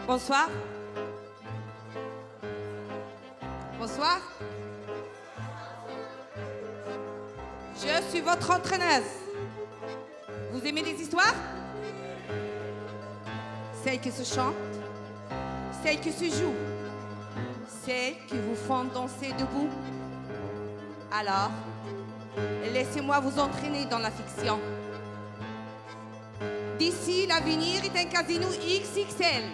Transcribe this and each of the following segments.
Bonsoir. Bonsoir. Je suis votre entraîneuse. Vous aimez les histoires? Celles qui se chantent, celles qui se jouent, celles qui vous font danser debout. Alors, laissez-moi vous entraîner dans la fiction. D'ici, l'avenir est un casino XXL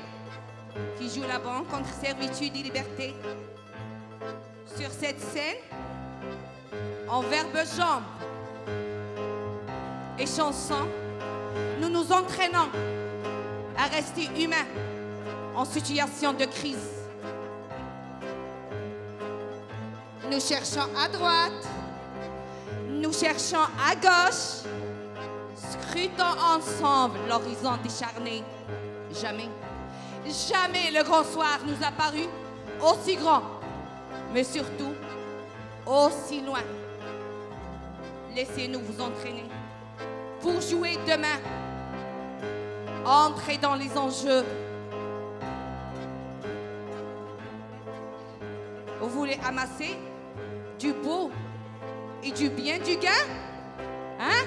qui joue la banque entre servitude et liberté. Sur cette scène, en verbe jambes et chansons, nous nous entraînons à rester humains en situation de crise. Nous cherchons à droite, nous cherchons à gauche, scrutons ensemble l'horizon décharné. Jamais, jamais le grand soir nous a paru aussi grand, mais surtout aussi loin. Laissez-nous vous entraîner pour jouer demain. Entrez dans les enjeux. Vous voulez amasser du beau et du bien du gain? Hein?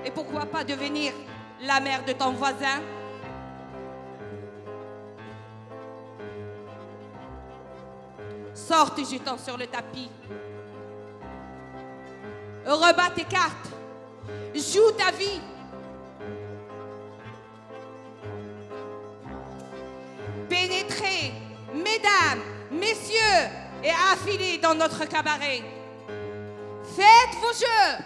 Et pourquoi pas devenir la mère de ton voisin? Sors tes jetons sur le tapis. Rebats tes cartes. Joue ta vie. Pénétrez, mesdames, messieurs, et affilez dans notre cabaret. Faites vos jeux.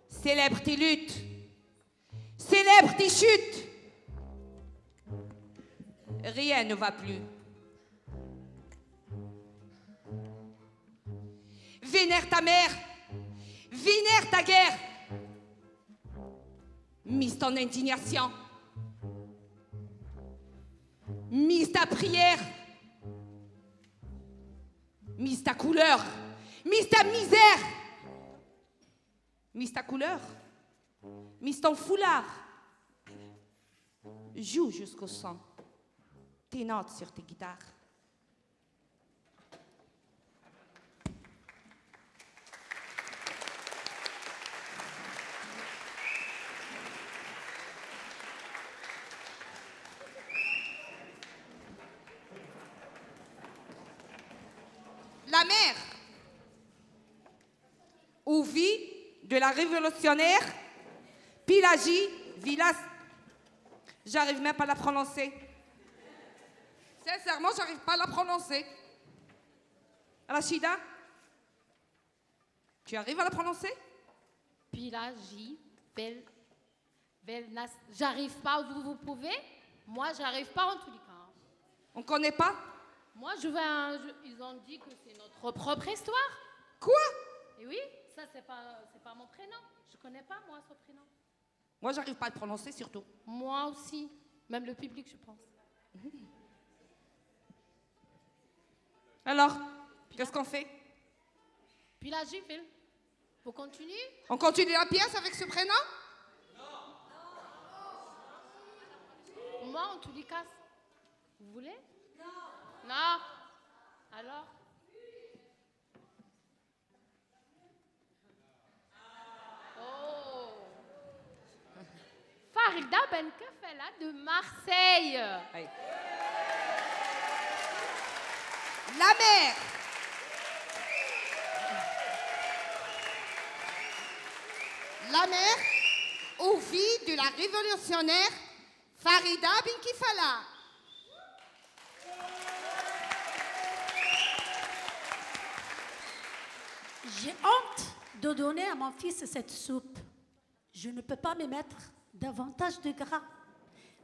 Célèbre tes luttes. Célèbre tes chutes. Rien ne va plus. Vénère ta mère. Vénère ta guerre. Mise ton indignation. Mise ta prière. Mise ta couleur. Mise ta misère. Mise ta couleur. Mise ton foulard. Joue jusqu'au sang tes notes sur tes guitares. La mère, ou vie de la révolutionnaire Pilagie Villas. J'arrive même pas à la prononcer. Sincèrement, j'arrive pas à la prononcer. Rachida, tu arrives à la prononcer? Pilagie Velnas. J'arrive pas, vous pouvez? Moi, j'arrive pas en tous les cas. On connaît pas? Moi, ils ont dit que c'est notre propre histoire. Quoi? Et oui, ça, c'est pas mon prénom. Je connais pas, moi, ce prénom. Moi, j'arrive pas à le prononcer, surtout. Moi aussi. Même le public, je pense. Alors, qu'est-ce qu'on fait? Pilagie, Phil. Vous continuez? On continue la pièce avec ce prénom? Moi, en tous les cas. Vous voulez? Non. Alors? Oh. Farida Benkefela de Marseille. Oui. La mère. La mère ou fille de la révolutionnaire Farida Benkefela. J'ai honte de donner à mon fils cette soupe. Je ne peux pas me mettre davantage de gras,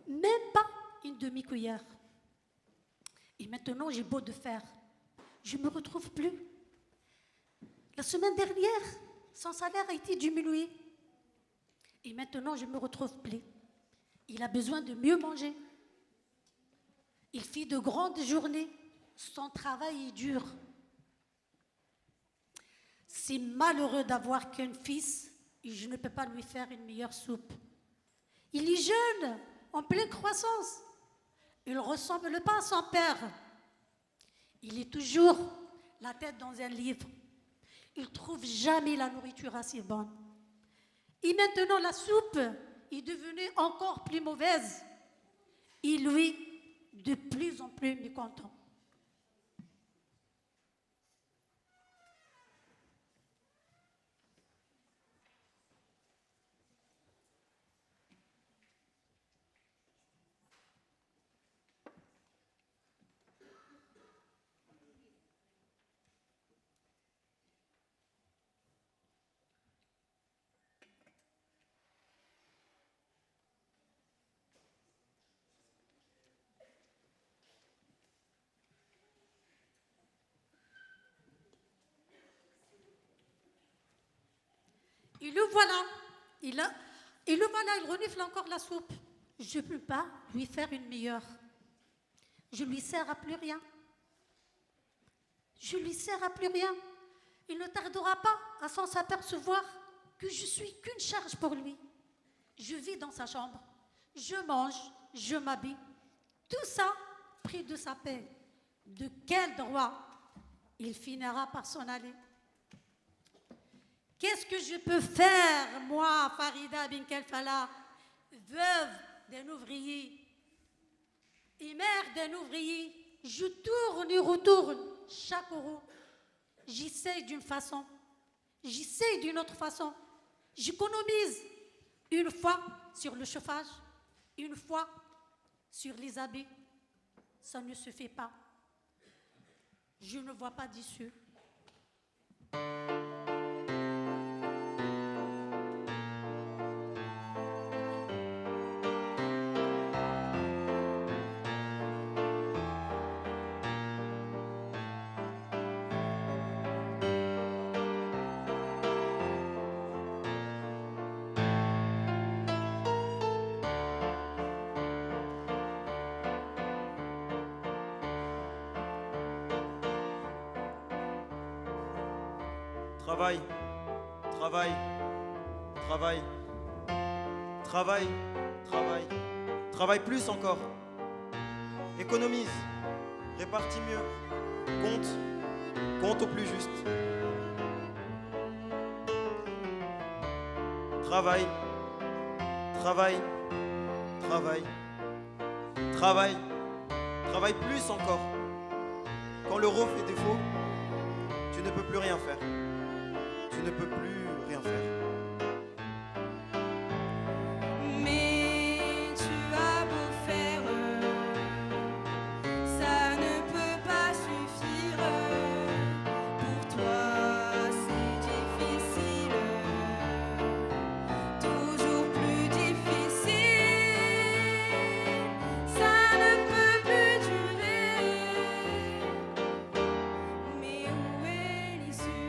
même pas une demi-cuillère. Et maintenant, j'ai beau de faire, je ne me retrouve plus. La semaine dernière, son salaire a été diminué. Et maintenant, je ne me retrouve plus. Il a besoin de mieux manger. Il fait de grandes journées. Son travail est dur. C'est malheureux d'avoir qu'un fils et je ne peux pas lui faire une meilleure soupe. Il est jeune, en pleine croissance. Il ne ressemble pas à son père. Il est toujours la tête dans un livre. Il ne trouve jamais la nourriture assez bonne. Et maintenant, la soupe est devenue encore plus mauvaise. Et lui, de plus en plus mécontent. Et le voilà, il renifle encore la soupe. Je ne peux pas lui faire une meilleure. Je lui sers à plus rien. Je lui sers à plus rien. Il ne tardera pas à s'en s'apercevoir que je suis qu'une charge pour lui. Je vis dans sa chambre, je mange, je m'habille. Tout ça pris de sa paix. De quel droit il finira par s'en aller? Qu'est-ce que je peux faire, moi, Farida bin Kelfala, veuve d'un ouvrier et mère d'un ouvrier? Je tourne et retourne chaque euro. J'essaie d'une façon, j'essaie d'une autre façon. J'économise une fois sur le chauffage, une fois sur les habits. Ça ne se fait pas. Je ne vois pas d'issue. Travaille, travaille, travaille, travaille, travaille, travaille plus encore. Économise, répartis mieux, compte au plus juste. Travaille, travaille, travaille, travaille, travaille plus encore. Quand l'euro fait défaut, tu ne peux plus rien faire. Tu ne peux plus rien faire. Mais tu as beau faire, ça ne peut pas suffire. Pour toi, c'est difficile, toujours plus difficile. Ça ne peut plus durer. Mais où est l'issue?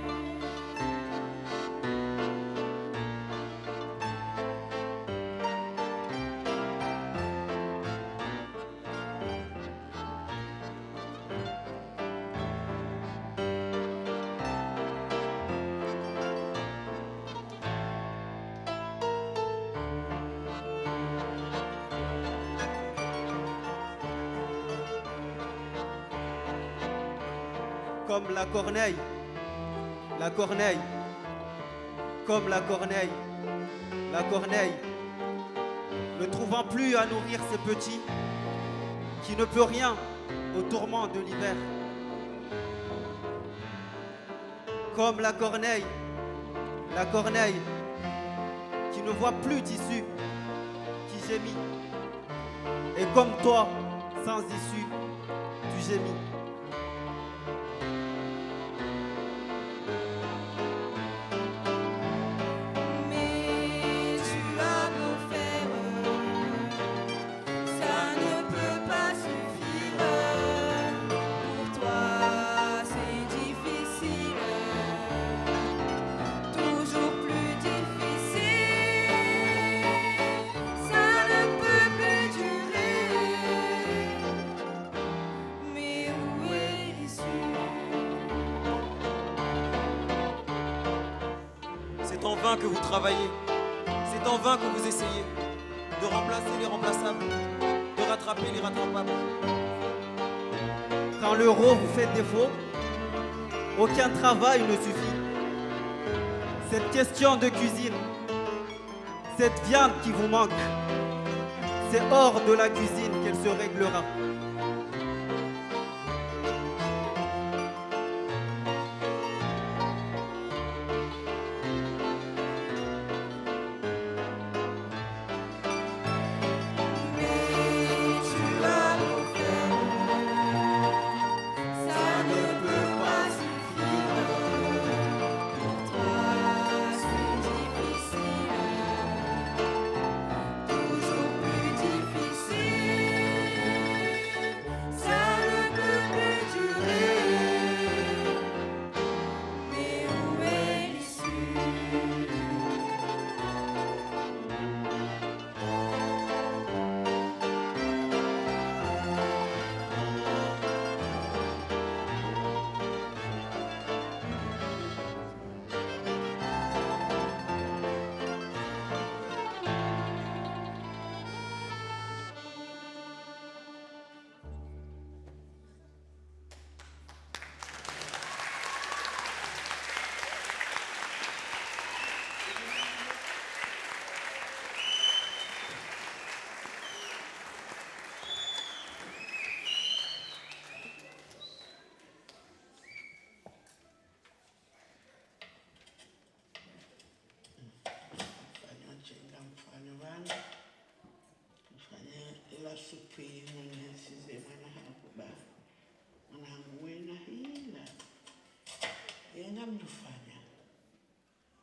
Comme la corneille, comme la corneille, ne trouvant plus à nourrir ses petits, qui ne peut rien au tourment de l'hiver. Comme la corneille, qui ne voit plus d'issue, qui gémit. Et comme toi, sans issue, tu gémis. Mais tu as beau faire, ça ne peut pas suffire. Pour toi, c'est difficile, toujours plus difficile. Ça ne peut plus durer. Mais où C'est en vain que vous travaillez. C'est en vain que vous essayez de remplacer les remplaçables, de rattraper les rattrapables. Quand l'euro vous fait défaut, aucun travail ne suffit. Cette question de cuisine, cette viande qui vous manque, c'est hors de la cuisine qu'elle se réglera.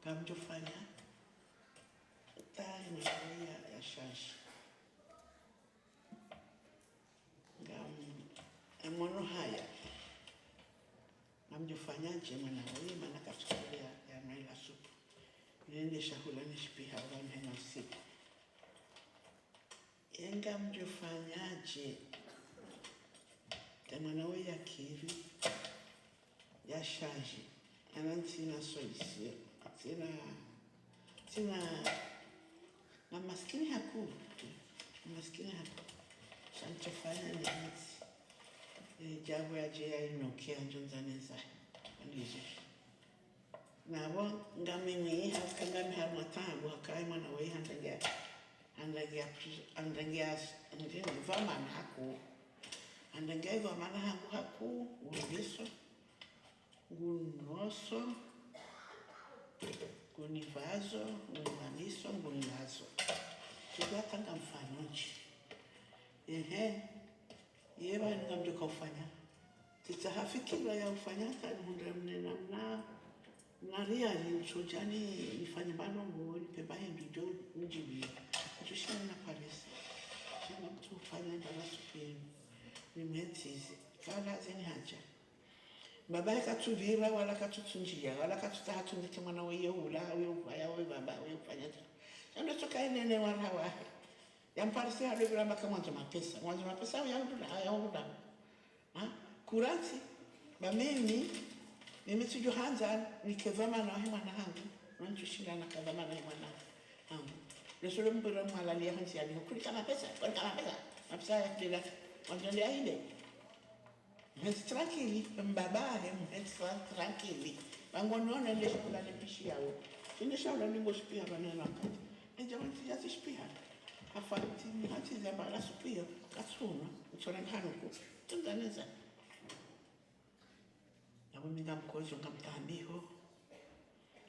Kamjofanya tani ya shashi emono haya namjofanyaje mwana wewe maana katika ya maila supu nende shakula nishipiha wana hena usiku yenga mjofanyaje mwana wewe ya kiri ya shashi anantina soisio sina na maskini haku shanchofanya ni jabu ya jea inokia njonzaneza ndizo nabo ngamimi hakangami harmatabu hakai mwana wei handangia vamana haku handangia vamana haku uliso ngunoso ngunivazo ngunivazo ngunivazo tugatanga mfanoji yeba ngamjoka ufanya titahafikira ya ufanya tani hundra mnena na ria ni sojani nifanye bano ngoni pebaye ndijo njibi tushina na Paris sina mtu ufanya ndala supeni ni metizi kala zeni haja baba katuvira wala katutunjia wala katutahatundi mwana wewe ula wewe baba wewe ufanya ndio toka nene wana wa yamparisi alivira kama mwanzo mapesa ya kuranti bameni nimetujo hanza nikevama na mwana hangu nantushinda na kavama na mwana hangu nesolo mbura mwalalia hansi ali kulika mapesa ya kila mwanzo ya ile mwenzi tranquili mbabahe mwenzi tranquili bangonona ile shukula nipishi yao sinishaula ningospia bana nakati njamanti yasipia afanti hati zambala supia kasuna utona hanuko tundaneza nabo mingamkozo ngamtambiho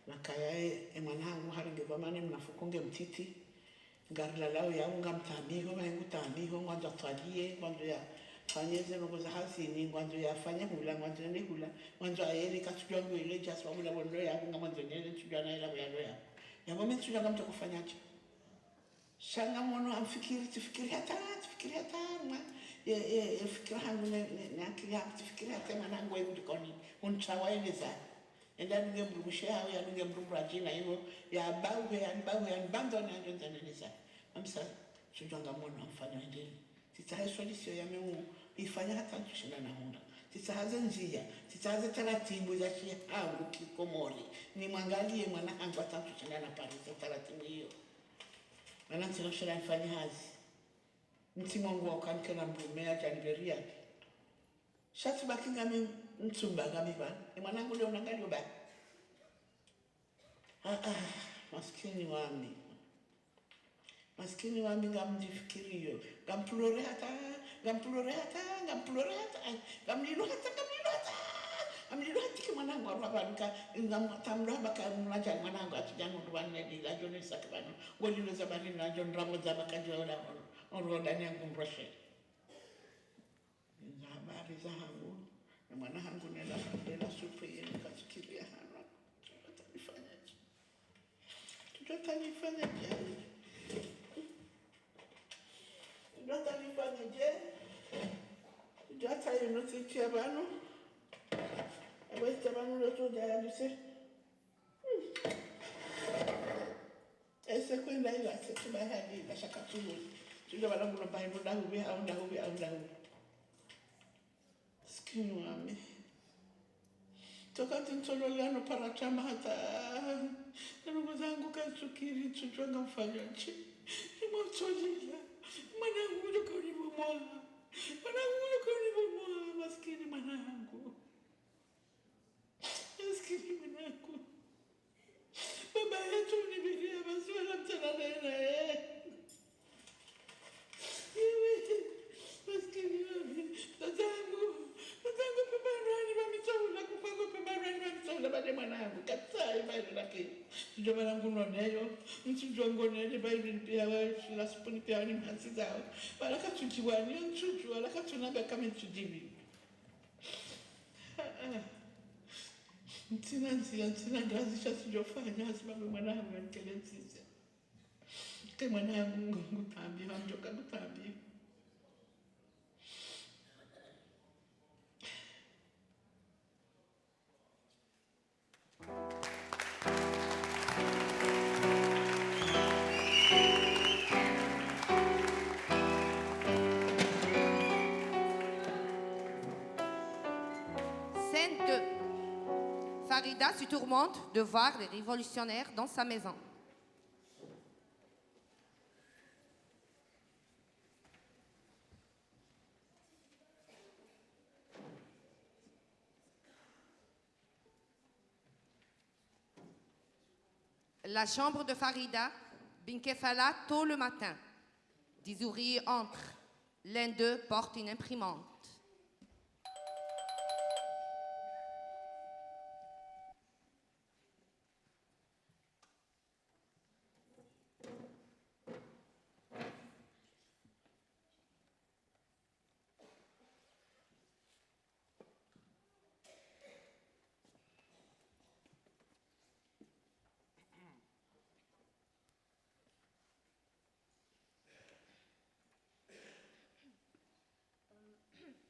nakayae emwanangu harengeva mane mnafukunge mtiti ngarla lao yao ngamtambiho bangutambiho ngwanza twalie ngwanzo ya fanyeze ngoza hasini ngwanzo ya fanya hula ngwanzo ne hula ngwanzo ayele katujwangu ile jaswa hula bondo ya ngwanzo nyele tujana ila ya yabo mtujanga ngamta kufanyaje shanga mono amfikiri hata mwa fikira hangu na akili yangu tufikiri hata mwanangu wewe ndikoni unchawaeleza enda ningemrudishia au ya ningemrudishia hiyo ya bawe ya bando na ndio ndaneleza amsa tujanga mono amfanya ndini titahe solution ya mimi ifanya hata tushinda na hunda Sisahaze njia, sisahaze taratibu za shihangu kikomori. Nimwangalie mwanangu atamtushana na Paris taratibu hiyo. Maana sinoshela nifanye hazi. Msimu wangu wakanke na mbumea janiberia. Shati baki ngami mtumba ngami ba. Ni mwanangu leo unangalio ba. Maskini wami. Maskini wami ngamjifikirio. Ngamplore hata. Ngamlilu hata ke mwanangu arabaluka ngamtamlo baka mwaja mwanangu atujano rwane dila jone sakabano golilo zabari na jon ramo zabaka jola oroda nyangu mroshe habari za hangu na mwanangu nela supu yenu kafikiria hana tutanifanyaje Jata yino tichi abano. Abeste abano loto jaya duse. Ese kwenda ila se tuba hadi la shakatulu. Tuja bala ngulo bai muda hubi au dahu. Skinu ame. Toka tintolo liano para chama hata. Ndugu zangu kasukiri tujwanga mfanyaji. Nimotolila. Mwanangu yuko nibomoa. Maskini mwanangu. Baba yetu nibiria basi wala mtana nene. Maskini wami. Tatangu pebarani mamitoula kupango pebarani mamitoula bade mwanangu. Katsai bade laki. Tujo mwanangu noneyo. Mtujo ngonele bade pia la spuni pia ni mhansi zao. Walaka tujiwani nchuju walaka tunaga kama nchujibi. Ntina ngazi chasijofanya sababu mwanangu ankelezisa. Ke mwanangu ngutambi hamjoka ngutambi. Scène 2. Farida se tourmente de voir les révolutionnaires dans sa maison. La chambre de Farida, Binkefala, tôt le matin. Des ouvriers entrent. L'un d'eux porte une imprimante.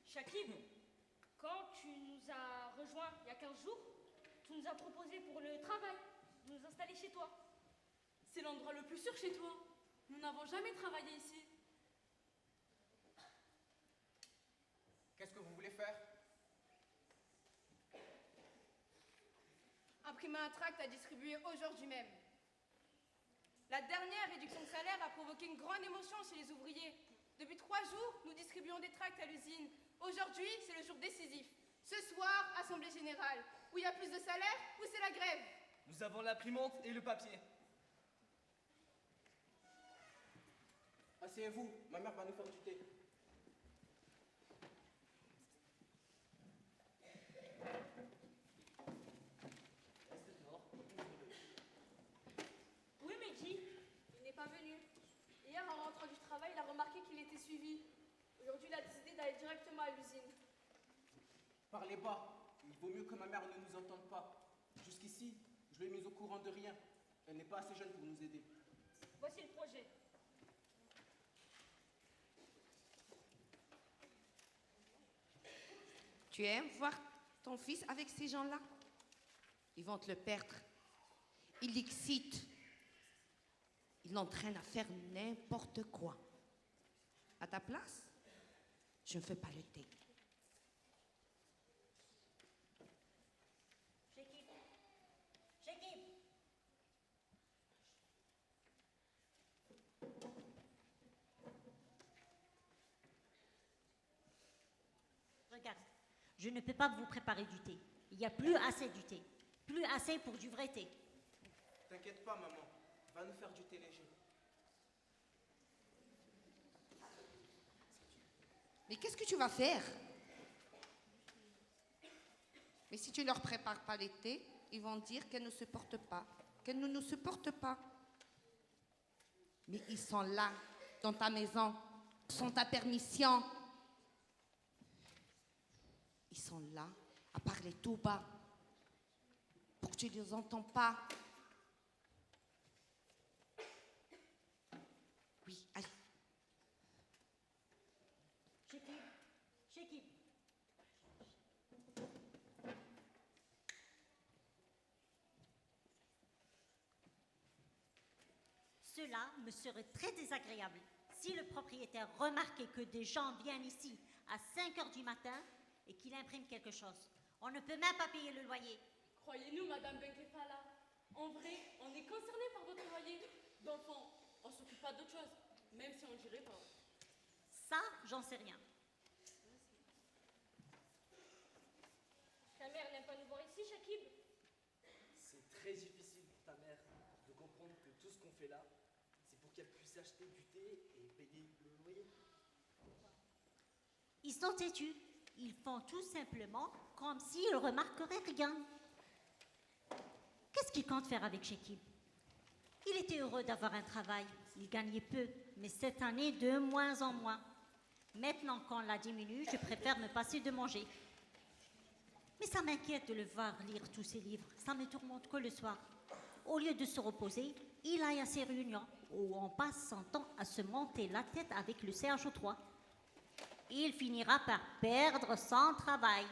Shakib, quand tu nous as rejoints il y a 15 jours, tu nous as proposé pour le travail de nous installer chez toi. C'est l'endroit le plus sûr chez toi. Nous n'avons jamais travaillé ici. Qu'est-ce que vous voulez faire? Imprimer un tract à distribuer aujourd'hui même. La dernière réduction de salaire a provoqué une grande émotion chez les ouvriers. Depuis 3 jours, nous distribuons des tracts à l'usine. Aujourd'hui, c'est le jour décisif. Ce soir, assemblée générale. Où il y a plus de salaire, où c'est la grève. Nous avons l'imprimante et le papier. Asseyez-vous, ma mère va nous faire du thé. Oui, Meiji. Il n'est pas venu. Hier, en rentrant du travail, il a remarqué qu'il était suivi. Aujourd'hui, il a décidé d'aller directement à l'usine. Parlez bas. Il vaut mieux que ma mère ne nous entende pas. Jusqu'ici, je l'ai mise au courant de rien. Elle n'est pas assez jeune pour nous aider. Voici le projet. Tu aimes voir ton fils avec ces gens-là? Ils vont te le perdre. Ils l'excitent. Ils l'entraînent à faire n'importe quoi. À ta place, je ne fais pas le thé. Je ne peux pas vous préparer du thé. Il n'y a plus assez du thé. Plus assez pour du vrai thé. T'inquiète pas, maman. Va nous faire du thé léger. Mais qu'est-ce que tu vas faire? Mais si tu ne leur prépares pas les thés, ils vont dire qu'elles ne se portent pas, qu'elles ne nous supportent pas. Mais ils sont là, dans ta maison, sans ta permission. Ils sont là, à parler tout bas, pour que tu ne les entends pas. Oui, allez. Shekib. Cela me serait très désagréable si le propriétaire remarquait que des gens viennent ici à 5 heures du matin et qu'il imprime quelque chose. On ne peut même pas payer le loyer. Croyez-nous, Madame Benkefala, en vrai, on est concerné par votre loyer. D'enfants, on s'occupe pas d'autre chose, même si on ne dirait pas. Ça, j'en sais rien. Ta mère n'aime pas nous voir ici, Shakib? C'est très difficile pour ta mère de comprendre que tout ce qu'on fait là, c'est pour qu'elle puisse acheter du thé et payer le loyer. Ils sont têtus. Ils font tout simplement comme s'ils ne remarqueraient rien. Qu'est-ce qu'ils comptent faire avec Shekib? Il était heureux d'avoir un travail. Il gagnait peu, mais cette année, de moins en moins. Maintenant qu'on l'a diminué, je préfère me passer de manger. Mais ça m'inquiète de le voir lire tous ses livres. Ça me tourmente que le soir. Au lieu de se reposer, il aille à ses réunions où on passe son temps à se monter la tête avec le Serge au 3. Il finira par perdre son travail.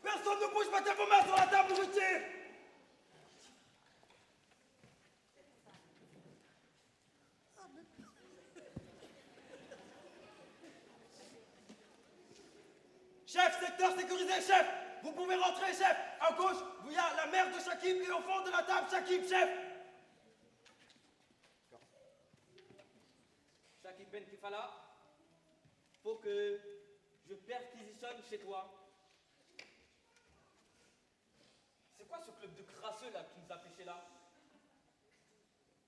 Personne ne bouge, mettez vos mains sur la table ou je tire. Chef, secteur sécurisé, chef. Vous pouvez rentrer, chef. À gauche, il y a la mère de Shakib et au fond de la table, Shakib, chef. Shakib Ben Kefala, faut que je perquisitionne chez toi. C'est quoi ce club de crasseux là qui nous a pêché là?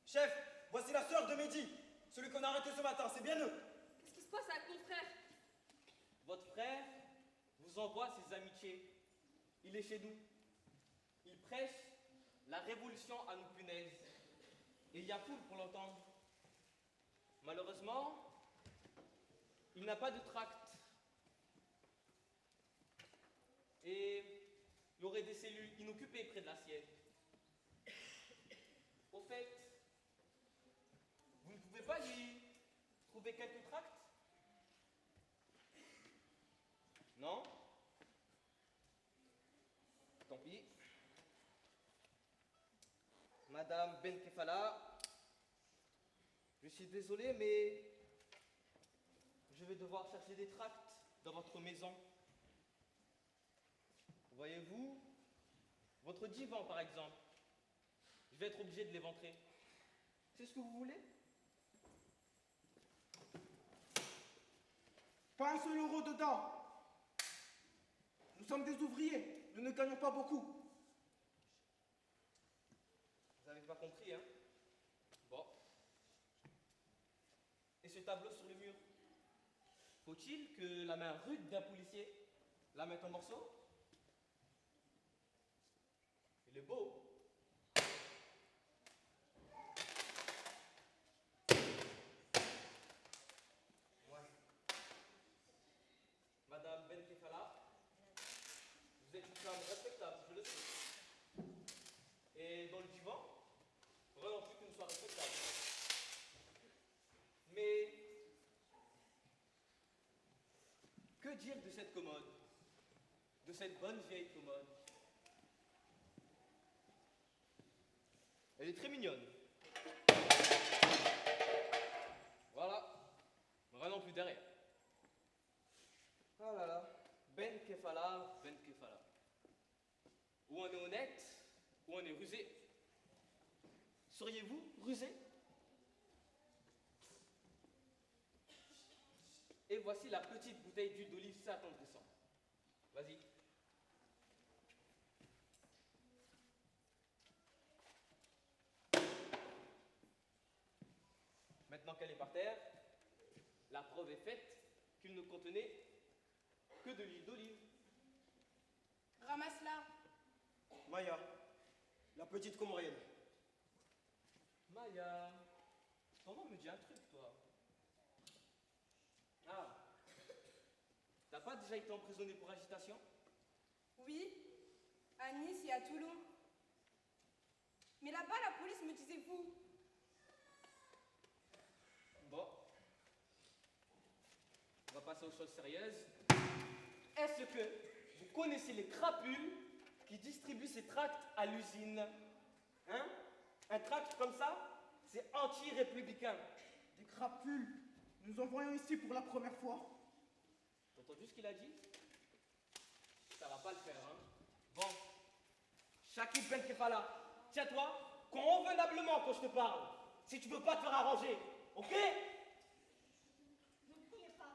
Chef, voici la sœur de Mehdi, celui qu'on a arrêté ce matin, c'est bien eux. Qu'est-ce qui se passe avec mon frère? Votre frère vous envoie ses amitiés. Il est chez nous. Il prêche la révolution à nos punaises. Et il y a foule pour l'entendre. Malheureusement, il n'a pas de tract. Et il aurait des cellules inoccupées près de la sienne. Au fait, vous ne pouvez pas lui trouver quelques tracts? Non? Tant pis. Madame Ben Kefala, je suis désolé, mais je vais devoir chercher des tracts dans votre maison. Voyez-vous, votre divan par exemple, je vais être obligé de l'éventrer. C'est ce que vous voulez? Pas un seul euro dedans. Nous sommes des ouvriers, nous ne gagnons pas beaucoup. Vous n'avez pas compris, hein? Bon. Et ce tableau sur le mur? Faut-il que la main rude d'un policier la mette en morceaux? Il est beau. Ouais. Madame Ben Kefala, vous êtes une femme respectable, je le sais. Et dans le divan, rien non plus qu'une soit respectable. Mais que dire de cette commode? De cette bonne vieille commode? Elle est très mignonne. Voilà. Rien non plus derrière. Ah là là. Ben Kefala, Ben Kefala. Ou on est honnête, ou on est rusé. Seriez-vous rusé? Et voici la petite bouteille d'huile d'olive attendrissant. Vas-y. Maintenant qu'elle est par terre, la preuve est faite qu'il ne contenait que de l'huile d'olive. Ramasse-la. Maya, la petite Comorienne. Maya, ton nom me dit un truc, toi. Ah, t'as pas déjà été emprisonné pour agitation? Oui, à Nice et à Toulon. Mais là-bas, la police me disait vous. Bon, on va passer aux choses sérieuses. Est-ce que vous connaissez les crapules qui distribuent ces tracts à l'usine? Hein? Un tract comme ça, c'est anti-républicain. Des crapules, nous en voyons ici pour la première fois. T'as entendu ce qu'il a dit? Ça va pas le faire, hein? Bon, Shakib Ben Kefala, tiens-toi convenablement quand je te parle. Si tu veux pas te faire arranger, ok? Ne criez pas.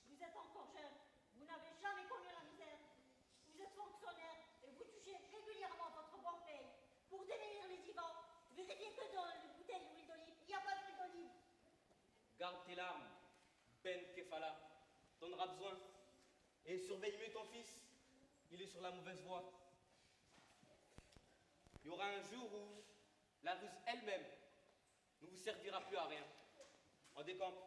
Vous êtes encore jeune. Vous n'avez jamais connu la misère. Vous êtes fonctionnaire et vous touchez régulièrement votre bonne paye. Pour démolir les divans, vérifiez que dans les bouteilles d'huile d'olive, il n'y a pas d'huile d'olive. Garde tes larmes, Ben Kefala. T'en auras besoin. Et surveille mieux ton fils. Il est sur la mauvaise voie. Il y aura un jour où la ruse elle-même ne vous servira plus à rien. En décampe.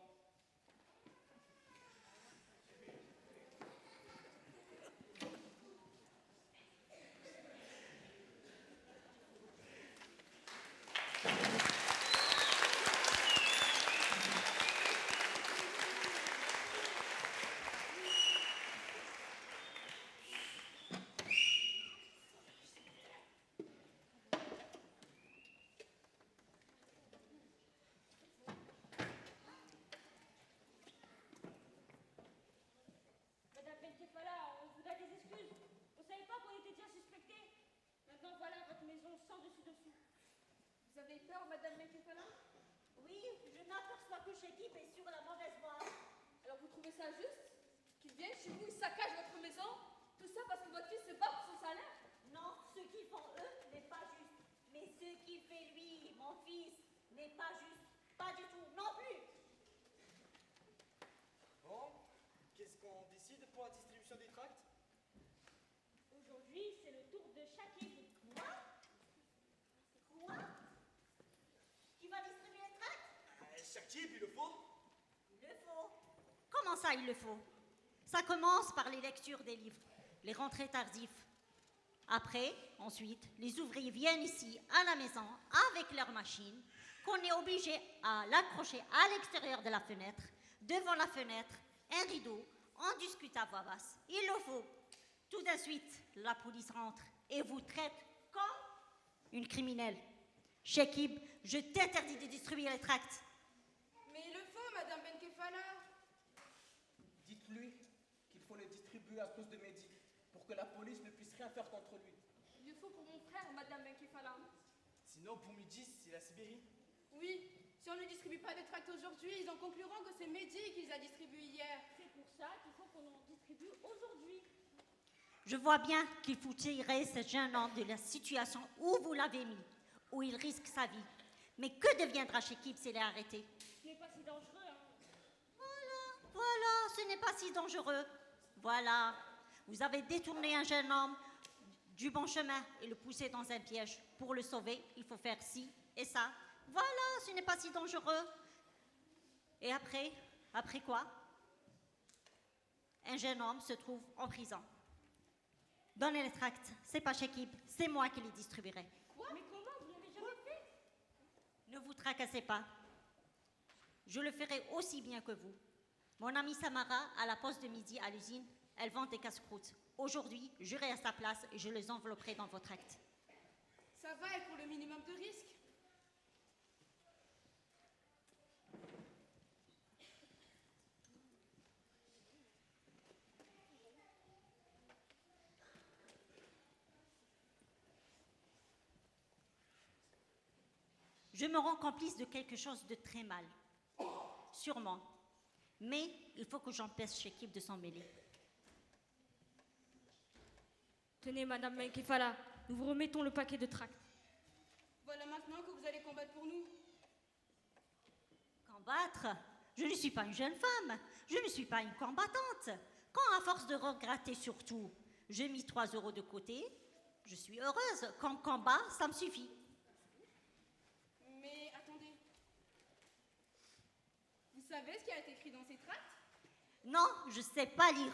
peur, Madame Menkefala? Oui, je m'aperçois que Chekib est sur la mauvaise voie. Alors vous trouvez ça juste? Qu'ils viennent chez vous, ils saccagent votre maison? Tout ça parce que votre fils se bat pour son salaire? Non, ce qu'ils font eux n'est pas juste. Mais ce qu'il fait lui, mon fils, n'est pas juste. Pas du tout, non plus. Bon, qu'est-ce qu'on décide pour la distribution des tracts? Aujourd'hui, c'est le tour de Chakib. Quoi? Qui va distribuer les tracts? Chakib, il le faut. Il le faut. Comment ça, il le faut? Ça commence par les lectures des livres, les rentrées tardives. Après, ensuite, les ouvriers viennent ici, à la maison, avec leur machine, qu'on est obligé à l'accrocher à l'extérieur de la fenêtre, devant la fenêtre, un rideau, on discute à voix basse. Il le faut. Tout de suite, la police rentre et vous traite comme une criminelle. Chekib, je t'interdis de distribuer les tracts. Mais il le faut, Madame Benkefala. Dites-lui qu'il faut les distribuer à cause de Mehdi, pour que la police ne puisse rien faire contre lui. Il le faut pour mon frère, Madame Menkefala. Sinon, pour midi, c'est la Sibérie. Oui, si on ne distribue pas des tracts aujourd'hui, ils en concluront que c'est Mehdi qui les a distribués hier. C'est pour ça qu'il faut qu'on en distribue aujourd'hui. Je vois bien qu'il faut tirer ce jeune homme de la situation où vous l'avez mis, où il risque sa vie. Mais que deviendra Chekib s'il est arrêté? Ce n'est pas si dangereux, hein. Voilà, ce n'est pas si dangereux. Voilà, vous avez détourné un jeune homme du bon chemin et le poussé dans un piège. Pour le sauver, il faut faire ci et ça. Voilà, ce n'est pas si dangereux. Et après quoi? Un jeune homme se trouve en prison. Donnez les tracts, c'est pas Chekib, c'est moi qui les distribuerai. Quoi? Mais comment? Vous l'avez jamais fait? Ne vous tracassez pas. Je le ferai aussi bien que vous. Mon amie Samara, à la pause de midi à l'usine, elle vend des casse-croûtes. Aujourd'hui, j'irai à sa place et je les envelopperai dans votre acte. Ça va et pour le minimum de risque. Je me rends complice de quelque chose de très mal. Sûrement. Mais il faut que j'empêche Chekib de s'en mêler. Tenez, Madame Menkefala, nous vous remettons le paquet de tracts. Voilà maintenant que vous allez combattre pour nous. Combattre? Je ne suis pas une jeune femme. Je ne suis pas une combattante. Quand, à force de regretter surtout, j'ai mis 3 € de côté, je suis heureuse. Comme combat, ça me suffit. Mais attendez. Vous savez ce qui a été écrit dans ces tracts? Non, je ne sais pas lire.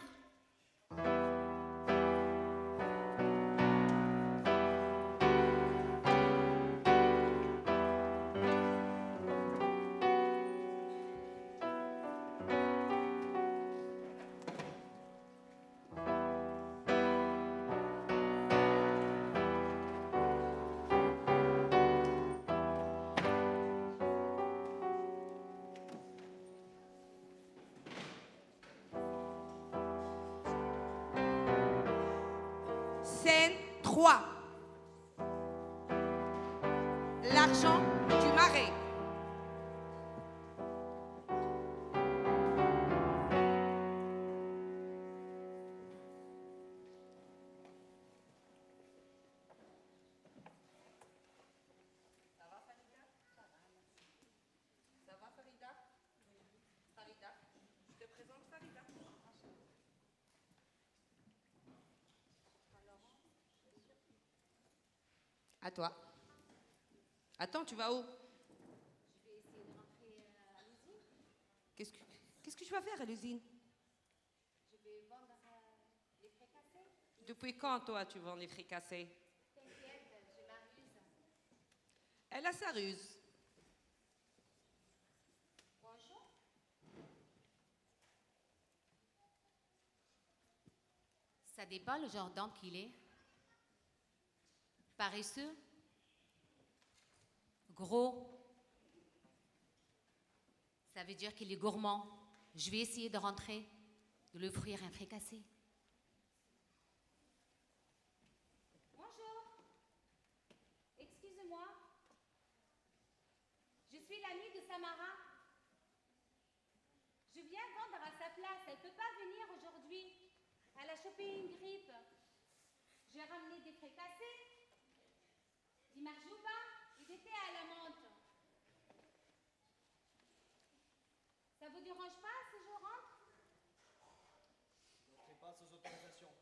Scène 3. L'argent du marais. Ça va, Farida? Ça va, Farida? Farida, je te présente Farida. À toi. Attends, tu vas où? Je vais essayer de rentrer à l'usine. Qu'est-ce que tu vas faire à l'usine? Je vais vendre les fricassés. Depuis quand, toi, tu vends les fricassés? T'inquiète, je m'amuse. Elle a sa ruse. Bonjour. Ça dépend le genre d'homme qu'il est. Paresseux, gros, ça veut dire qu'il est gourmand. Je vais essayer de rentrer, de lui offrir un fricassé. Bonjour. Excusez-moi. suis l'amie de Samara. Je viens vendre à sa place. Elle ne peut pas venir aujourd'hui. Elle a chopé une grippe. J'ai ramené des fricassés. Dit Marjouba, ils étaient à la menthe. Ça vous dérange pas si je rentre? Je pas sans autorisation.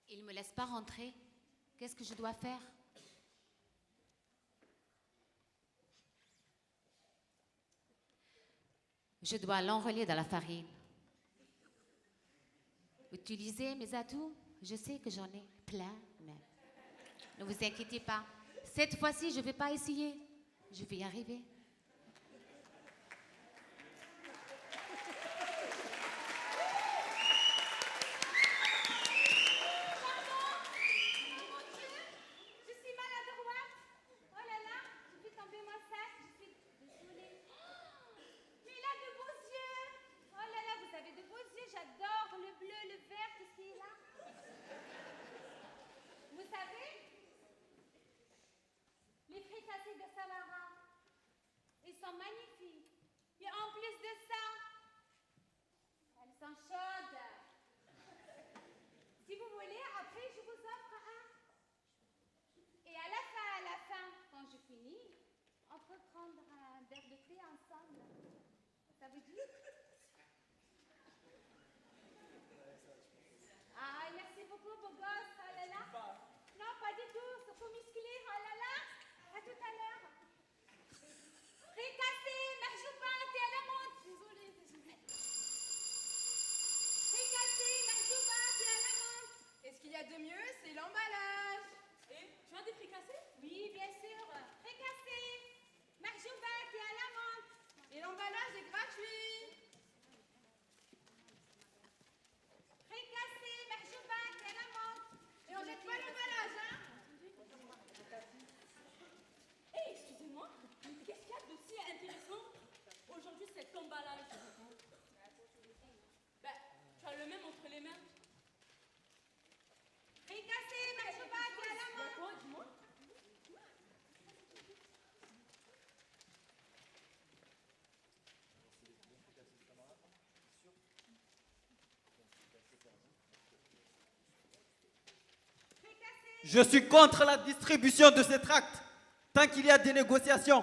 Il ne me laisse pas rentrer. Qu'est-ce que je dois faire? Je dois l'enrôler dans la farine. Utilisez mes atouts. Je sais que j'en ai plein même. Ne vous inquiétez pas. Cette fois-ci, je ne vais pas essayer. Je vais y arriver. Je suis maladroite. Oh là là, je vais tomber mon sac. Je suis désolée. Mais il a de beaux yeux. Oh là là, vous avez de beaux yeux. J'adore le bleu, le vert, tout ce qui est là. Vous savez, les fricassés de Samara, ils sont magnifiques. Et en plus de ça, elles sont chaudes. Si vous voulez, après, je vous offre un. Et à la fin, quand je finis, on peut prendre un verre de thé ensemble. Ça vous dit? Ah, merci beaucoup, beau gosse. Oh là là. Non, pas du tout. C'est trop musclé. Oh là là. À tout à l'heure. Fricassé, Marjouba, t'es à la menthe. Désolée. Fricassé, Marjouba, t'es à la menthe. Et ce qu'il y a de mieux, c'est l'emballage. Et tu as des fricassés? Oui, bien sûr. Fricassé, Marjouba, t'es à la menthe. Et l'emballage est gratuit. Fricassé, Marjouba, t'es à la menthe. Et on jette pas l'emballage, hein? Hé, excusez-moi, mais qu'est-ce qu'il y a d'aussi intéressant aujourd'hui cet emballage? Ben, tu as le même entre les mains. Fricassé, Marjouba, t'es à la menthe. Quoi, dis-moi? Je suis contre la distribution de ces tracts tant qu'il y a des négociations.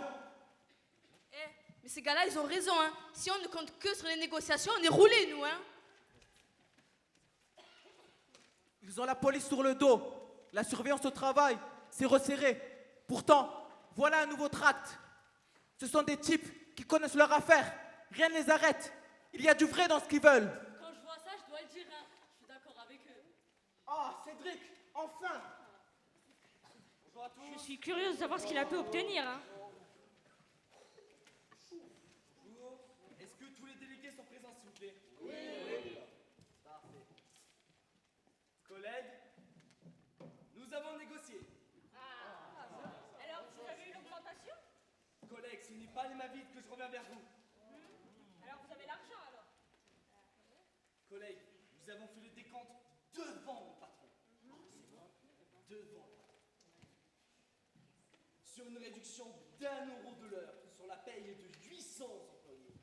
Eh, mais ces gars-là, ils ont raison, hein. Si on ne compte que sur les négociations, on est roulés, nous, hein. Ils ont la police sur le dos. La surveillance au travail, c'est resserré. Pourtant, voilà un nouveau tract. Ce sont des types qui connaissent leur affaire. Rien ne les arrête. Il y a du vrai dans ce qu'ils veulent. Quand je vois ça, je dois le dire, hein. Je suis d'accord avec eux. Ah, Cédric, enfin! Bonjour à tous. Je suis curieuse de savoir ce qu'il a pu obtenir. Hein. Bonjour. Est-ce que tous les délégués sont présents, s'il vous plaît? Oui. Parfait. Collègues, nous avons négocié. Alors, vous avez eu l'augmentation? Collègues, ce n'est pas les mains vides que je reviens vers vous. Alors, vous avez l'argent alors? Collègues, nous avons fait le décompte devant le patron. Devant le patron. Sur une réduction d'1 € de l'heure sur la paye de 800 employés.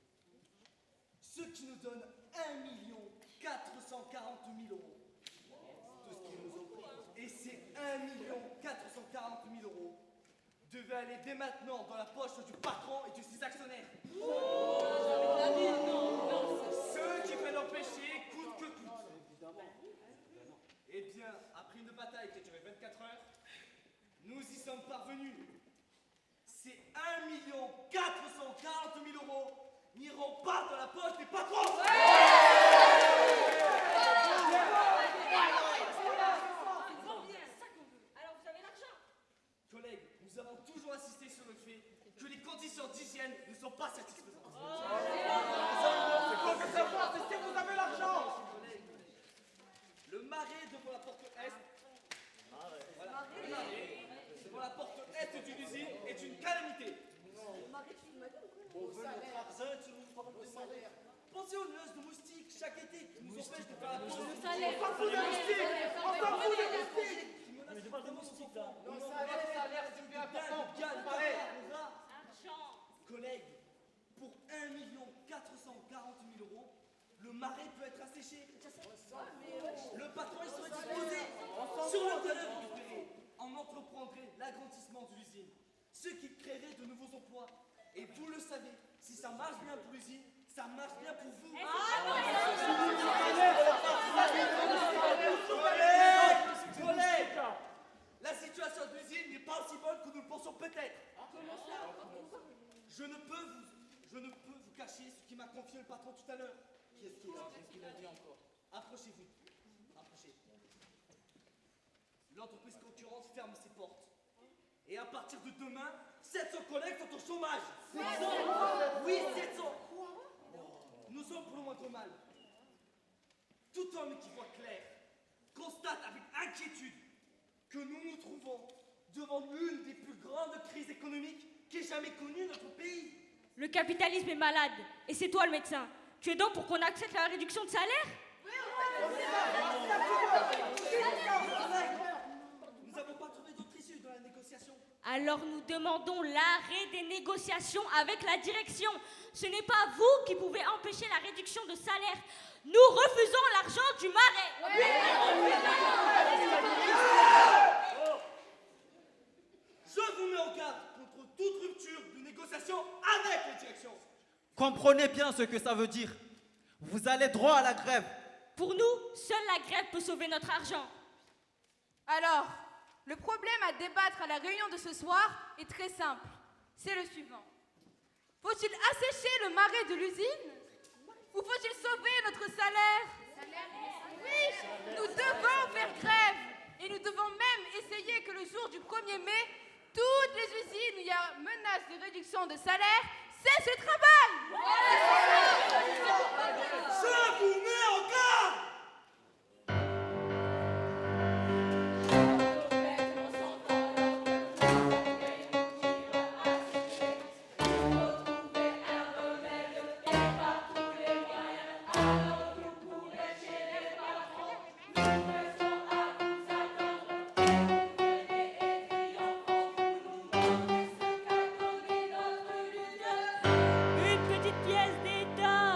Ce qui nous donne 1 440 000 €. Tout ce qu'ils nous ont pris. Et ces 1 440 000 € devaient aller dès maintenant dans la poche du patron et de ses actionnaires. Ceux qui veulent l'empêcher coûte que coûte. Eh bien, après une bataille qui a duré 24 heures, nous y sommes parvenus. Ces 1 440 000 € n'iront pas dans la poche des patrons. Alors, vous avez l'argent? Collègues, nous avons toujours insisté sur le fait que les conditions d'hygiène ne sont pas satisfaisantes. C'est quoi que savoir? C'est si vous avez l'argent! Le marais devant la porte est. Voilà, le marais devant la porte est d'une usine est une calamité. Pensez aux noces de moustiques chaque été qui nous empêchent de faire la pause. Le salaire. On s'en fout des moustiques. On s'en fout des moustiques. Mais je parle de moustiques là. Le salaire, c'est bien important. Argent. Collègues, pour 1 440 000 euros, le marais peut être asséché. Le patron il serait disposé sur le terrain pour opérer. On entreprendrait l'agrandissement de l'usine, ce qui créerait de nouveaux emplois. Et vous le savez, si ça marche bien pour l'usine, ça marche bien pour vous. Collègues, la situation de l'usine n'est pas aussi bonne que nous le pensions peut-être. Je ne peux vous cacher ce qui m'a confié le patron tout à l'heure. Qu'est-ce qu'il a dit encore? Approchez-vous. Approchez. L'entreprise concurrente ferme ses portes. Et à partir de demain, 700 collègues sont au chômage. 700? Oui, 700. Nous sommes pour le moindre mal. Tout homme qui voit clair constate avec inquiétude que nous nous trouvons devant l'une des plus grandes crises économiques qu'ait jamais connue notre pays. Le capitalisme est malade, et c'est toi le médecin. Tu es donc pour qu'on accepte la réduction de salaire? Nous n'avons pas trouvé d'autre issue dans la négociation. Alors nous demandons l'arrêt des négociations avec la direction. Ce n'est pas vous qui pouvez empêcher la réduction de salaire. Nous refusons l'argent du marais. Je vous mets en garde contre toute rupture de négociation avec la direction. Comprenez bien ce que ça veut dire. Vous allez droit à la grève. Pour nous, seule la grève peut sauver notre argent. Alors, le problème à débattre à la réunion de ce soir est très simple. C'est le suivant. Faut-il assécher le marais de l'usine? Ou faut-il sauver notre salaire? Oui, nous devons faire grève. Et nous devons même essayer que le jour du 1er mai, toutes les usines où il y a menace de réduction de salaire cessent le travail. Je vous mets en garde. Une petite pièce d'état.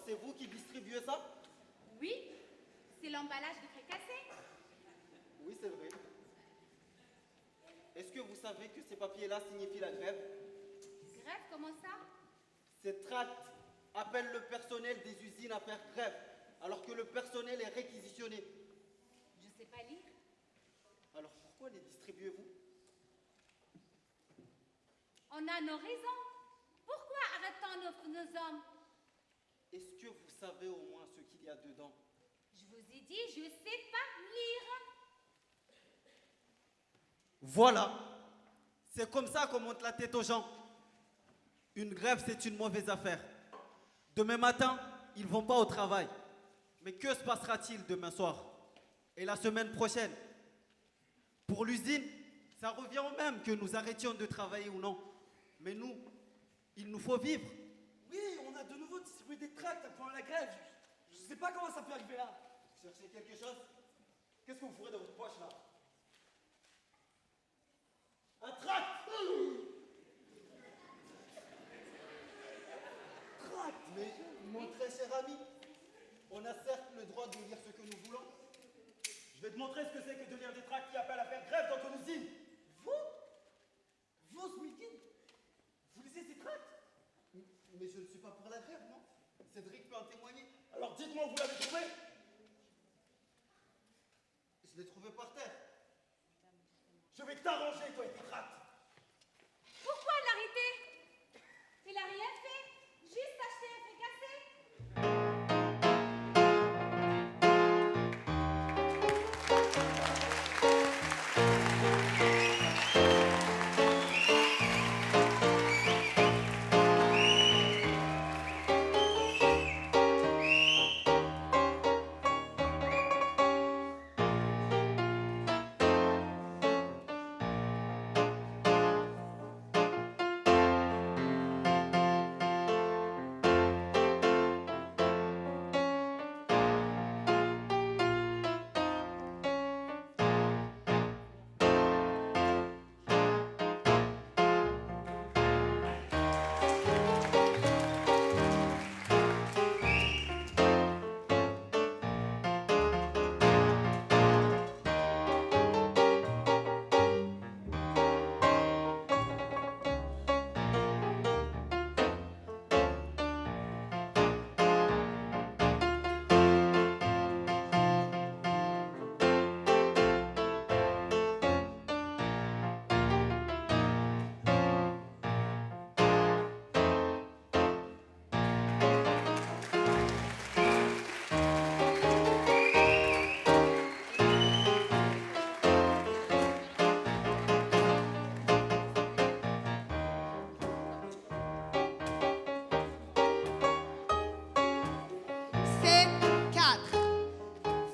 c'est vous qui distribuez ça? Oui, c'est l'emballage de fricassé. Oui, c'est vrai. Est-ce que vous savez que ces papiers-là signifient la grève? Grève, comment ça? Ces tracts appellent le personnel des usines à faire grève, alors que le personnel est réquisitionné. Je sais pas lire. Alors pourquoi les distribuez-vous? On a nos raisons. Pourquoi arrêtons nos hommes? Est-ce que vous savez au moins ce qu'il y a dedans? Je vous ai dit, je sais pas lire. Voilà. C'est comme ça qu'on monte la tête aux gens. Une grève, c'est une mauvaise affaire. Demain matin, ils ne vont pas au travail. Mais que se passera-t-il demain soir? Et la semaine prochaine? Pour l'usine, ça revient au même que nous arrêtions de travailler ou non. Mais nous, il nous faut vivre. Oui, on a de nouveau distribué des tracts pendant la grève. Je sais pas comment ça peut arriver là. Vous cherchez quelque chose? Qu'est-ce que vous ferez dans votre poche là? Un tract! Mais mon très cher ami, on a certes le droit de lire ce que nous voulons. Je vais te montrer ce que c'est que de lire des tracts qui appellent à faire grève dans ton usine. Vous, Smilkin, vous lisez ces tracts? Mais je ne suis pas pour la grève, non? Cédric peut en témoigner. Alors dites-moi où vous l'avez trouvé. Je l'ai trouvé par terre. Je vais t'arranger, toi et tes tracts. Pourquoi l'arrêter? Il a rien fait. Juste acheté un fricassé.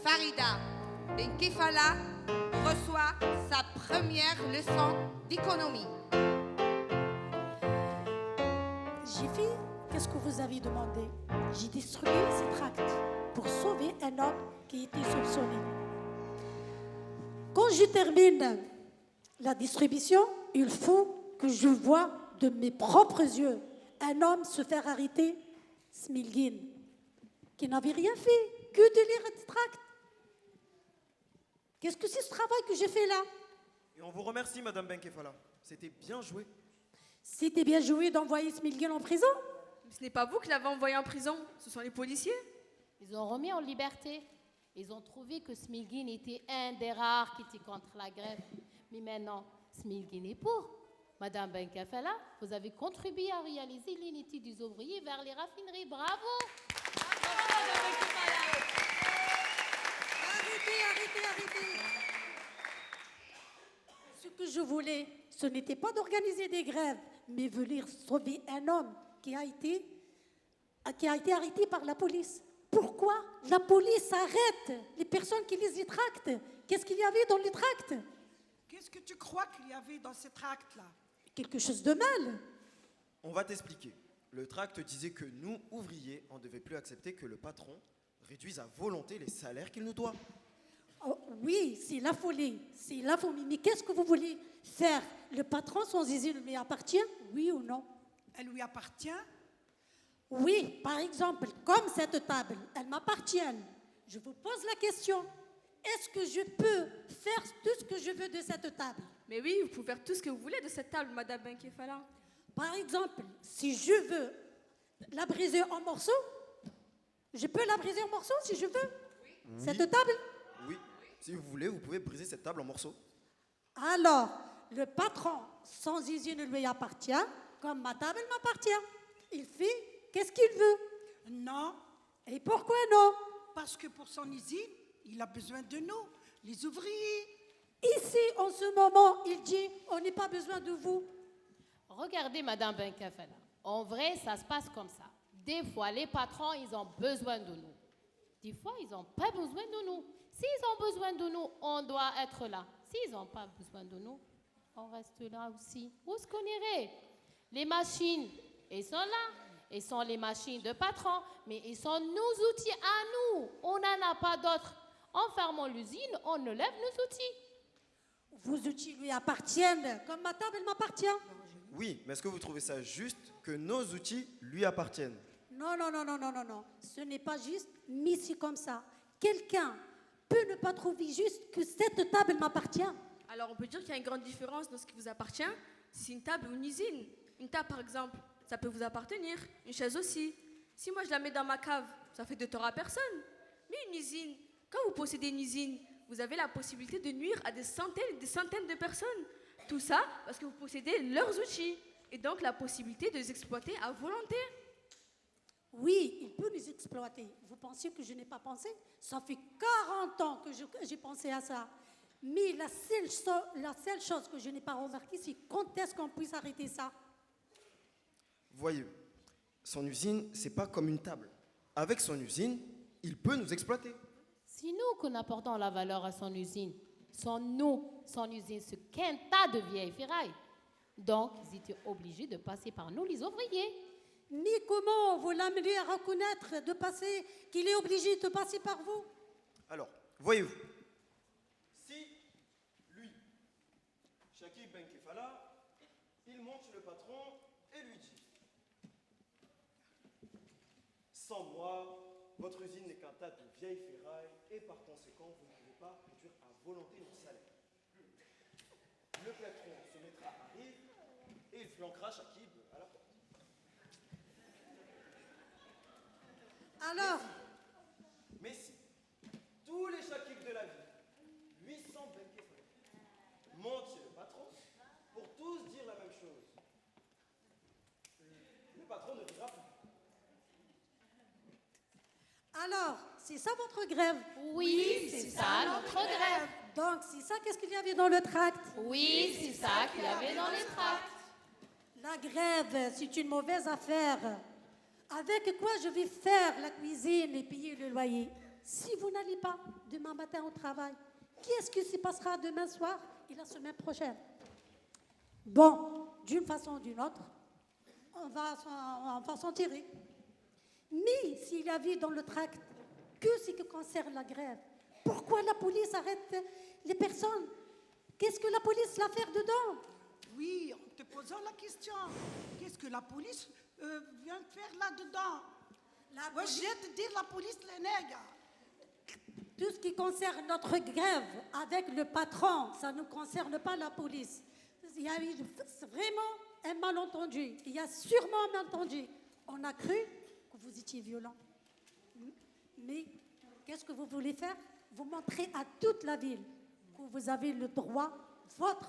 Farida Benkefala reçoit sa première leçon d'économie. J'ai fait qu'est-ce que vous avez demandé. J'ai distribué ces tracts pour sauver un homme qui était soupçonné. Quand je termine la distribution, il faut que je voie de mes propres yeux un homme se faire arrêter, Smilgin, qui n'avait rien fait que de lire des tracts. Qu'est-ce que c'est ce travail que j'ai fait là? Et on vous remercie, Madame Benkefala. C'était bien joué. C'était bien joué d'envoyer Smilgin en prison? Ce n'est pas vous qui l'avez envoyé en prison, ce sont les policiers. Ils ont remis en liberté. Ils ont trouvé que Smilgin était un des rares qui était contre la grève. Mais maintenant, Smilgin est pour. Madame Benkefala, vous avez contribué à réaliser l'unité des ouvriers vers les raffineries. Bravo! Arrêtez. Ce que je voulais, ce n'était pas d'organiser des grèves, mais venir sauver un homme qui a été arrêté par la police. Pourquoi la police arrête les personnes qui lisent les tracts? Qu'est-ce qu'il y avait dans les tracts? Qu'est-ce que tu crois qu'il y avait dans ces tracts-là? Quelque chose de mal. On va t'expliquer. Le tract disait que nous, ouvriers, on ne devait plus accepter que le patron réduise à volonté les salaires qu'il nous doit. Oh, oui, c'est la folie. Mais qu'est-ce que vous voulez faire? Le patron, son usine lui appartient? Oui ou non? Elle lui appartient? Oui, par exemple, comme cette table, elle m'appartient. Je vous pose la question. Est-ce que je peux faire tout ce que je veux de cette table? Mais oui, vous pouvez faire tout ce que vous voulez de cette table, Madame Benkefala. Par exemple, si je veux la briser en morceaux, je peux la briser en morceaux si je veux? Cette table? Oui. Si vous voulez, vous pouvez briser cette table en morceaux. Alors, le patron, sans usine lui appartient, comme ma table m'appartient. Il fait qu'est-ce qu'il veut. Non. Et pourquoi non? Parce que pour son usine, il a besoin de nous, les ouvriers. Ici, en ce moment, il dit, on n'a pas besoin de vous. Regardez, Madame Benkefela. En vrai, ça se passe comme ça. Des fois, les patrons, ils ont besoin de nous. Des fois, ils n'ont pas besoin de nous. S'ils ont besoin de nous, on doit être là. S'ils n'ont pas besoin de nous, on reste là aussi. Où est-ce qu'on irait? Les machines, elles sont là. Elles sont les machines de patrons, mais ils sont nos outils à nous. On n'en a pas d'autres. En fermant l'usine, on enlève nos outils. Vos outils lui appartiennent, comme ma table m'appartient. Oui, mais est-ce que vous trouvez ça juste que nos outils lui appartiennent? Non, non, non, non, non, non, non. Ce n'est pas juste mis ici comme ça. Quelqu'un peut ne pas trouver juste que cette table m'appartient. Alors on peut dire qu'il y a une grande différence dans ce qui vous appartient. Si c'est une table ou une usine. Une table par exemple, ça peut vous appartenir. Une chaise aussi. Si moi je la mets dans ma cave, ça fait de tort à personne. Mais une usine, quand vous possédez une usine, vous avez la possibilité de nuire à des centaines et des centaines de personnes. Tout ça parce que vous possédez leurs outils. Et donc la possibilité de les exploiter à volonté. Oui, il peut nous exploiter. Vous pensiez que je n'ai pas pensé? Ça fait 40 ans que j'ai pensé à ça. Mais la seule chose que je n'ai pas remarqué, c'est quand est-ce qu'on puisse arrêter ça? Voyez, son usine, c'est pas comme une table. Avec son usine, il peut nous exploiter. C'est nous qu'on apportons la valeur à son usine. Son usine, ce qu'un tas de vieilles ferrailles. Donc, ils étaient obligés de passer par nous, les ouvriers. Mais comment vous l'amenez à reconnaître qu'il est obligé de passer par vous? Alors, voyez-vous, si lui, Shakib Benkefala, il monte chez le patron et lui dit: sans moi, votre usine n'est qu'un tas de vieilles ferrailles et par conséquent, vous ne pouvez pas réduire à volonté mon salaire. Le patron se mettra à rire et il flanquera Shakib à la porte. Alors, mais si tous les Shakib de la ville, 800 Benkefala, montent chez le patron pour tous dire la même chose, le patron ne rira plus. Alors, c'est ça votre grève? Oui, c'est ça notre grève. Donc, c'est ça qu'est-ce qu'il y avait dans le tract? Oui, c'est ça qu'il y avait dans les tracts. La grève, c'est une mauvaise affaire. Avec quoi je vais faire la cuisine et payer le loyer? Si vous n'allez pas demain matin au travail, qu'est-ce qui se passera demain soir et la semaine prochaine? Bon, d'une façon ou d'une autre, on va s'en tirer. Mais s'il y avait dans le tract que ce qui concerne la grève, pourquoi la police arrête les personnes? Qu'est-ce que la police va faire dedans? Oui, en te posant la question, qu'est-ce que la police vient faire là-dedans? Moi, je vais te dire la police, les nègres. Tout ce qui concerne notre grève avec le patron, ça ne concerne pas la police. Il y a eu vraiment un malentendu. Il y a sûrement un malentendu. On a cru que vous étiez violent. Mais qu'est-ce que vous voulez faire? Vous montrez à toute la ville que vous avez le droit,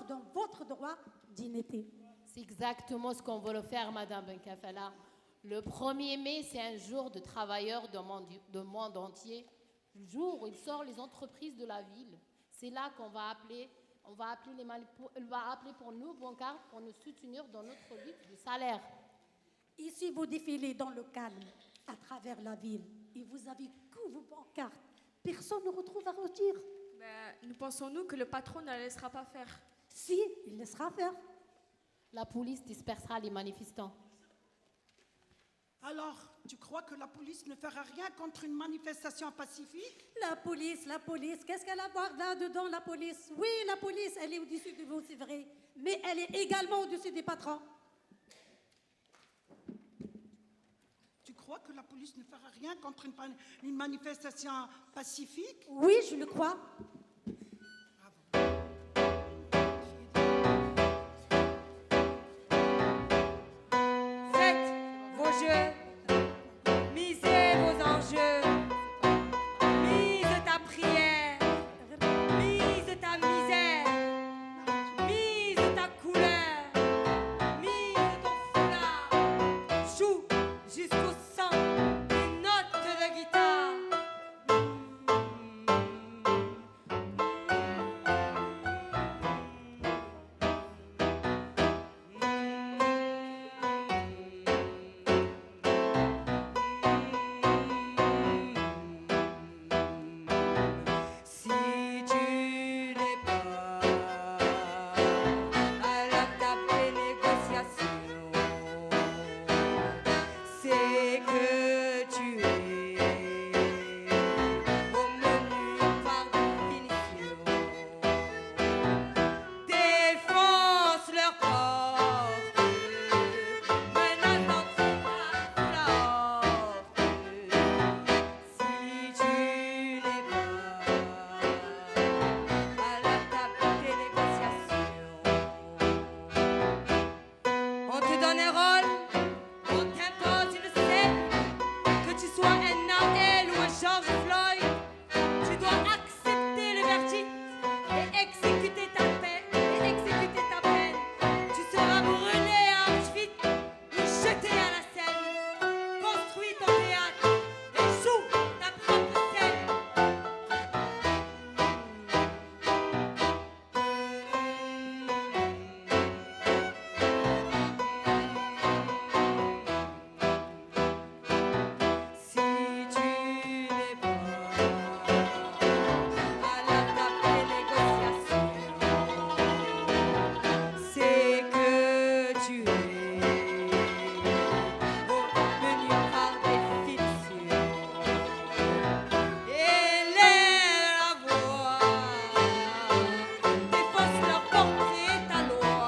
dans votre droit d'unité. C'est exactement ce qu'on veut faire, Madame Benkefala. Le 1er mai, c'est un jour de travailleurs du monde entier. Le jour où il sort les entreprises de la ville. C'est là qu'on va appeler, on va appeler pour nous, Boncard, pour nous soutenir dans notre lutte du salaire. Ici, vous défilez dans le calme, à travers la ville, et vous avez que vos pancartes. Personne ne retrouve à redire. Nous pensons-nous que le patron ne la laissera pas faire? Si, il laissera faire. La police dispersera les manifestants. Alors, tu crois que la police ne fera rien contre une manifestation pacifique? La police, qu'est-ce qu'elle a à voir là-dedans, la police? Oui, la police, elle est au-dessus de vous, c'est vrai. Mais elle est également au-dessus des patrons. crois que la police ne fera rien contre une manifestation pacifique? Oui, je le crois. Faites vos jeux, misez vos enjeux, mise ta prière, mise ta misère, mise ta couleur, mise ton foulard, joue jusqu'au sang des notes de guitare. Si tu n'es pas à la table des négociations, c'est que tu es au menu par définition. Défonce leur porte, menace d'entrer par la porte. Si tu n'es pas à la table des négociations, on te donne un rôle, on t'impose une scène, que tu sois un Naël ou un George Floyd, tu dois accepter le verdict et exécuter ta peine, Tu seras brûlé à Auschwitz ou jeté à la Seine. Construis ton théâtre et joue ta propre scène. Si tu n'es pas à la table des négociations, c'est que tu es au menu par définition. Élève la voix, défonce leur portrait ta loi.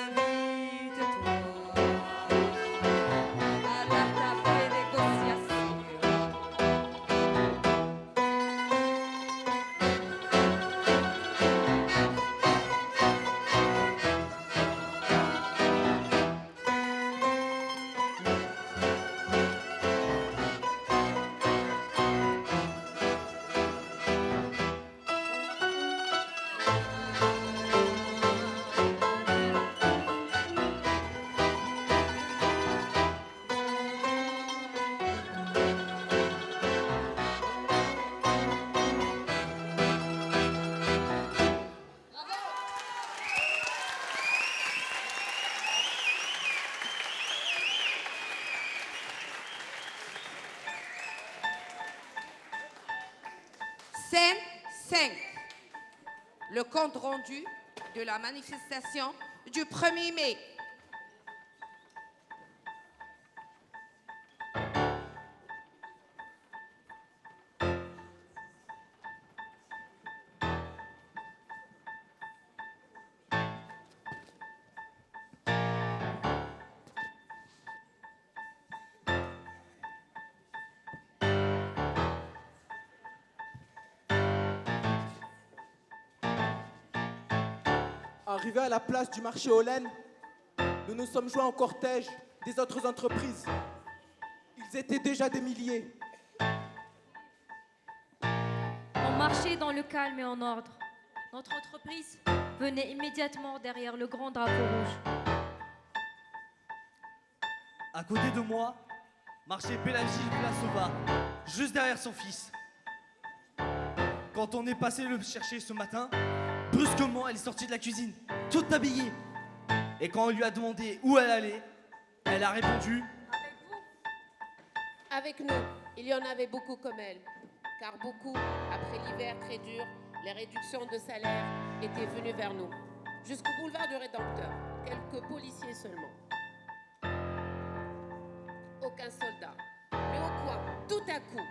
Invite-toi à la table des négociations. Scène 5. Le compte rendu de la manifestation du 1er mai. Arrivé à la place du marché aux laines, nous nous sommes joints au cortège des autres entreprises. Ils étaient déjà des milliers. On marchait dans le calme et en ordre. Notre entreprise venait immédiatement derrière le grand drapeau rouge. À côté de moi, marchait Pélagie Vlasova, juste derrière son fils. Quand on est passé le chercher ce matin, brusquement, elle est sortie de la cuisine, toute habillée. Et quand on lui a demandé où elle allait, elle a répondu Avec nous, il y en avait beaucoup comme elle, car beaucoup, après l'hiver très dur, les réductions de salaire étaient venues vers nous, jusqu'au boulevard du Rédempteur, quelques policiers seulement. Aucun soldat. Mais au coin, tout à coup,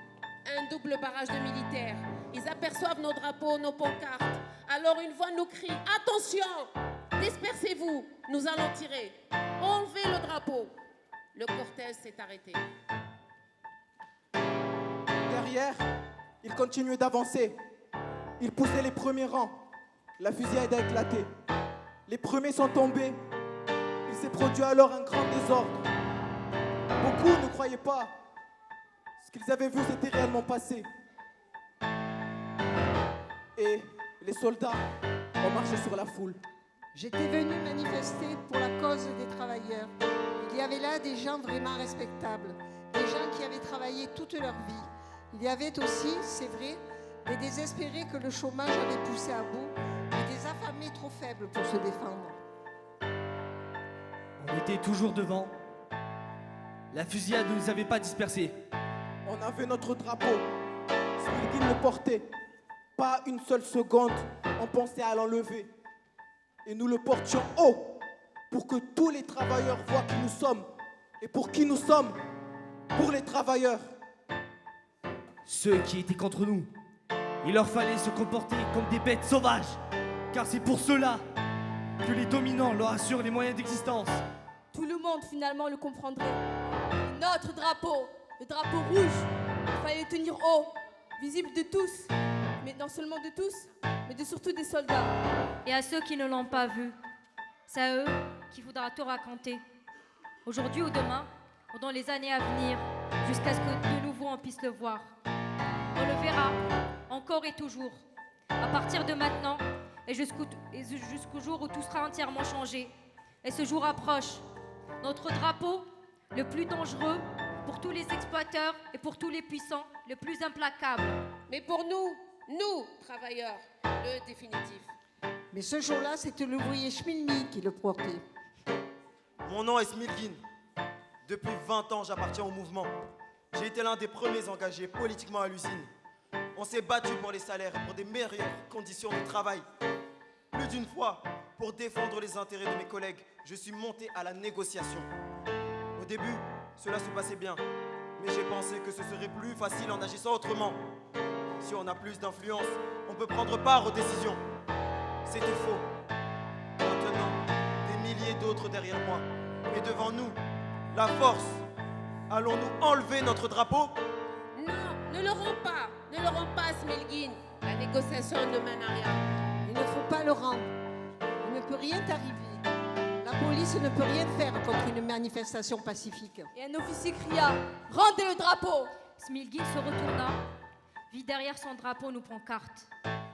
un double barrage de militaires. Ils aperçoivent nos drapeaux, nos pancartes. Alors une voix nous crie « Attention! Dispersez-vous, nous allons tirer. Enlevez le drapeau. » le cortège s'est arrêté. Derrière, il continuait d'avancer. Il poussait les premiers rangs. La fusillade a éclaté. Les premiers sont tombés. Il s'est produit alors un grand désordre. Beaucoup ne croyaient pas. Ce qu'ils avaient vu s'était réellement passé. Et les soldats ont marché sur la foule. J'étais venue manifester pour la cause des travailleurs. Il y avait là des gens vraiment respectables, des gens qui avaient travaillé toute leur vie. Il y avait aussi, c'est vrai, des désespérés que le chômage avait poussés à bout et des affamés trop faibles pour se défendre. On était toujours devant. La fusillade ne nous avait pas dispersés. On avait notre drapeau. Smilgin le portait. Pas une seule seconde, on pensait à l'enlever. Et nous le portions haut pour que tous les travailleurs voient qui nous sommes. Et pour qui nous sommes? Pour les travailleurs. Ceux qui étaient contre nous, il leur fallait se comporter comme des bêtes sauvages. Car c'est pour cela que les dominants leur assurent les moyens d'existence. Tout le monde finalement le comprendrait. Notre drapeau, le drapeau rouge, il fallait le tenir haut, visible de tous. Mais non seulement de tous, mais de surtout des soldats. Et à ceux qui ne l'ont pas vu, c'est à eux qu'il faudra tout raconter. Aujourd'hui ou demain, ou dans les années à venir, jusqu'à ce que de nouveau on puisse le voir. On le verra, encore et toujours, à partir de maintenant, et jusqu'au jour où tout sera entièrement changé. Et ce jour approche. Notre drapeau, le plus dangereux pour tous les exploiteurs et pour tous les puissants, le plus implacable. Mais pour nous, travailleurs, le définitif. Mais ce jour-là, c'était l'ouvrier Schmilmi qui le portait. Mon nom est Smilgin. Depuis 20 ans, j'appartiens au mouvement. J'ai été l'un des premiers engagés politiquement à l'usine. On s'est battu pour les salaires et pour des meilleures conditions de travail. Plus d'une fois, pour défendre les intérêts de mes collègues, je suis monté à la négociation. Au début, cela se passait bien, mais j'ai pensé que ce serait plus facile en agissant autrement. Si on a plus d'influence, on peut prendre part aux décisions. C'était faux. Maintenant, des milliers d'autres derrière moi. Mais devant nous, la force. Allons-nous enlever notre drapeau? Non, ne le rends pas. Ne le rends pas, Smilgin. La négociation ne mène à rien. Il ne faut pas le rendre. Il ne peut rien t'arriver. La police ne peut rien faire contre une manifestation pacifique. Et un officier cria « Rendez le drapeau !» Smilgin se retourna, vit derrière son drapeau nos pancartes.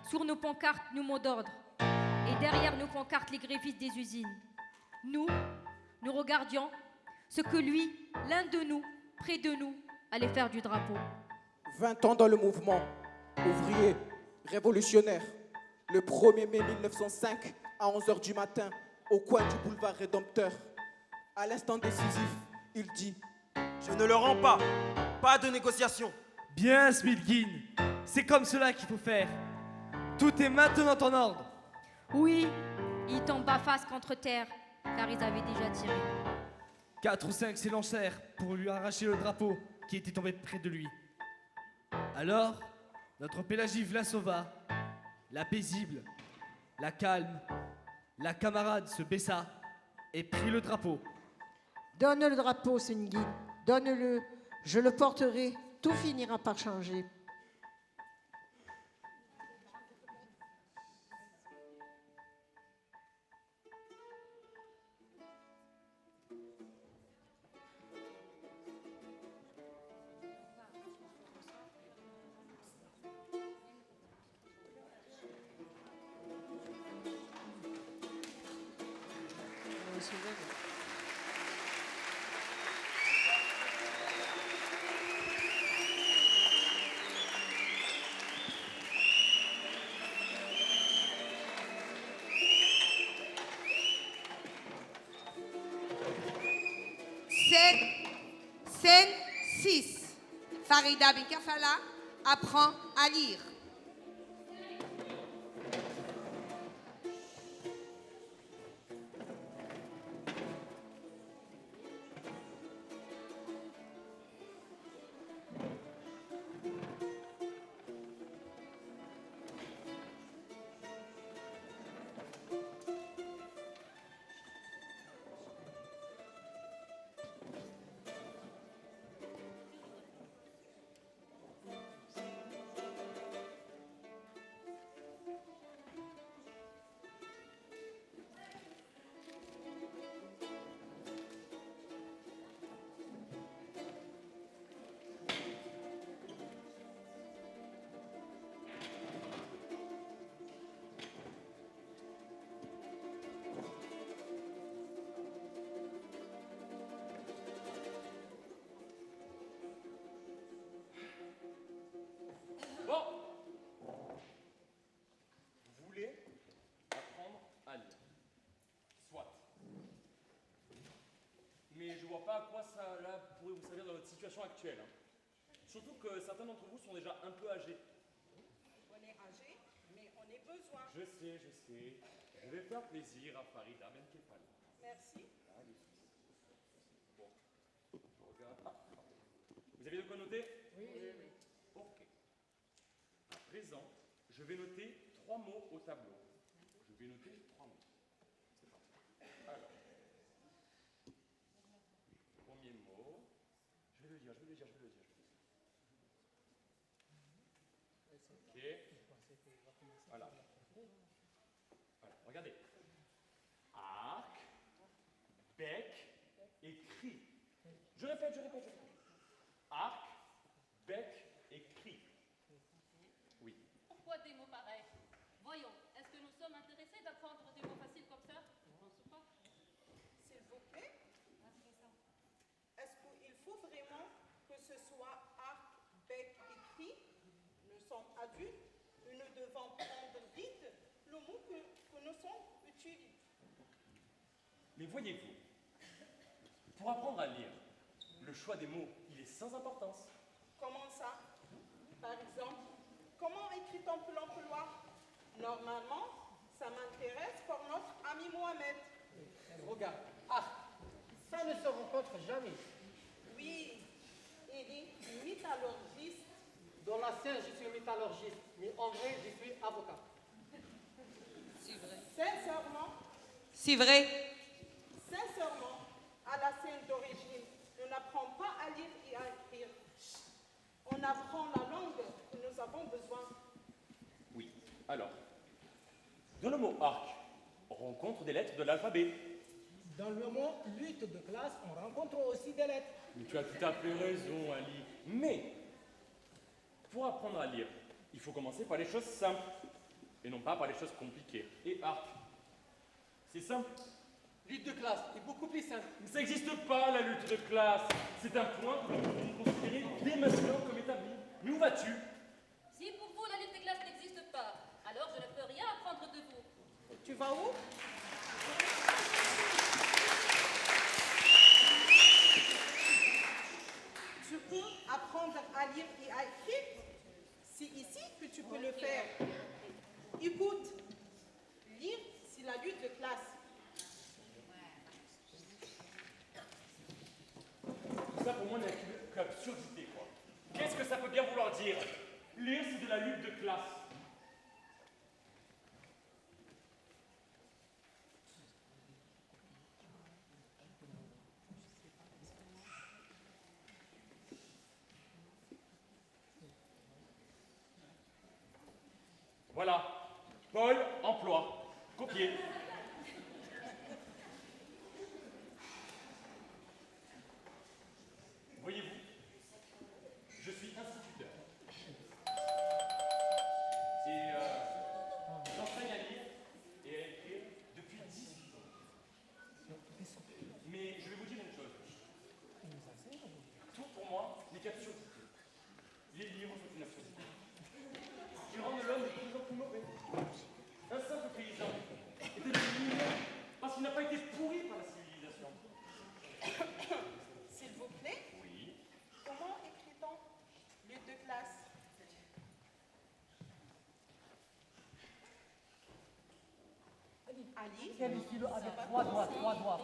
Sur nos pancartes, nos mots d'ordre. Et derrière nos pancartes, les grévistes des usines. Nous regardions ce que lui, l'un de nous, près de nous, allait faire du drapeau. 20 ans dans le mouvement, ouvrier, révolutionnaire. Le 1er mai 1905, à 11h du matin, au coin du boulevard Rédempteur. À l'instant décisif, il dit « Je ne le rends pas. Pas de négociation. » Bien, Smilgin. C'est comme cela qu'il faut faire. Tout est maintenant en ordre. Oui, il tomba face contre terre, car ils avaient déjà tiré. 4 ou 5 s'élancèrent pour lui arracher le drapeau qui était tombé près de lui. Alors, notre Pélagive la sauva, la paisible, la calme, la camarade se baissa et prit le drapeau. Donne le drapeau, Smilgin. Donne-le. Je le porterai. Tout finira par changer. Scène 6. Farida Benkafala apprend à lire. pourrait vous servir dans notre situation actuelle. Hein. Surtout que certains d'entre vous sont déjà un peu âgés. On est âgé, mais on est besoin. Je sais, je sais. Je vais faire plaisir à Farida Benkefal. Merci. Bon, je regarde. Ah, vous avez de quoi noter? Oui. Ok. À présent, je vais noter 3 mots au tableau. Je vais noter 3 mots. C'est parti. Alors, premier mot. Je vais le dire. Ok. Voilà. Regardez. Arc, bec et cri. Je répète. Arc, bec et cri. Oui. Pourquoi des mots pareils? Voyons, est-ce que nous sommes intéressés d'apprendre des mots faciles comme ça? Je ne pense pas. S'il vous plaît, est-ce qu'il faut vraiment que ce soit arc, bec et cri? Nous sommes adultes et nous devons prendre vite le mot que nous sommes utilisés. Mais voyez-vous, pour apprendre à lire, le choix des mots, il est sans importance. Comment ça? Par exemple, comment écrit-on pour l'emploi? Normalement, ça m'intéresse pour notre ami Mohamed. Regarde, arc, ça ne se rencontre jamais. Oui, il est métallurgiste. Dans la scène, je suis métallurgiste, mais en vrai, je suis avocat. Sincèrement, C'est vrai. sincèrement, à la scène d'origine, on n'apprend pas à lire et à écrire. On apprend la langue que nous avons besoin. Oui. Alors, dans le mot arc, on rencontre des lettres de l'alphabet. Dans le mot lutte de classe, on rencontre aussi des lettres. Mais tu as tout à fait raison, Ali. Mais, pour apprendre à lire, il faut commencer par les choses simples, et non pas par les choses compliquées. Et arc, c'est simple. Lutte de classe est beaucoup plus simple. Mais ça n'existe pas, la lutte de classe. C'est un point que nous pouvons considérer dès maintenant comme établi. Mais où vas-tu? Si pour vous la lutte des classes n'existe pas, alors je ne peux rien apprendre de vous. Tu vas où? Tu peux apprendre à lire et à écrire. C'est ici que tu peux le faire. Écoute, lire, c'est la lutte de classe. Tout ça pour moi n'est qu'absurdité, quoi. Qu'est-ce que ça peut bien vouloir dire? Lire, c'est de la lutte de classe. Voilà. Paul, emploi. Copier. Voyez-vous, je suis instituteur. Et j'enseigne à lire et à écrire depuis 18 ans. Mais je vais vous dire une chose. Tout pour moi n'est qu'absurdité. Les livres sont une absurdité. Ils rendent l'homme de plus en plus mauvais. Un simple paysan est devenu meilleur parce qu'il n'a pas été pourri par la civilisation. S'il vous plaît. Oui. Comment écrit-on lutte de classe? Ali. C'est le stylo avec 3 doigts,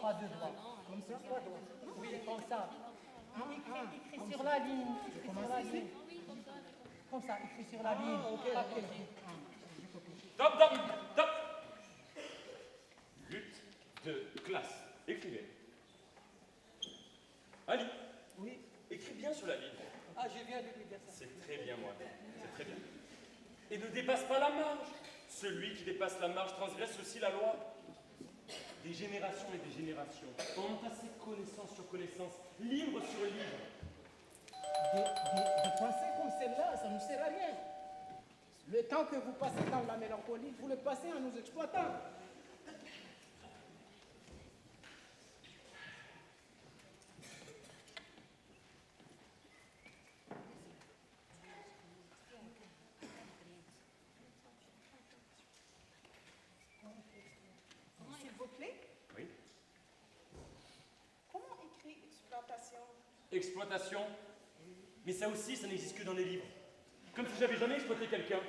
pas 2 doigts. Comme ça, 3 doigts. Oui, comme ça. Écris sur la ligne. Écris sur la ligne. Comme ça, écris sur la ligne. Top. Lutte de classe. Écrivez. Ali. Oui. Écris bien sur la ligne. Ah, je viens de lui dire ça. C'est très bien, moi. C'est très bien. Et ne dépasse pas la marge. Celui qui dépasse la marge transgresse aussi la loi. Des générations et des générations ont entassé connaissance sur connaissance, livre sur livre. Des pensées comme celle-là, ça ne sert à rien. Le temps que vous passez dans la mélancolie, vous le passez en nous exploitant. S'il vous plaît. Oui. Comment écrit exploitation? exploitation. Mais ça aussi, ça n'existe que dans les livres. Comme si j'avais jamais exploité quelqu'un.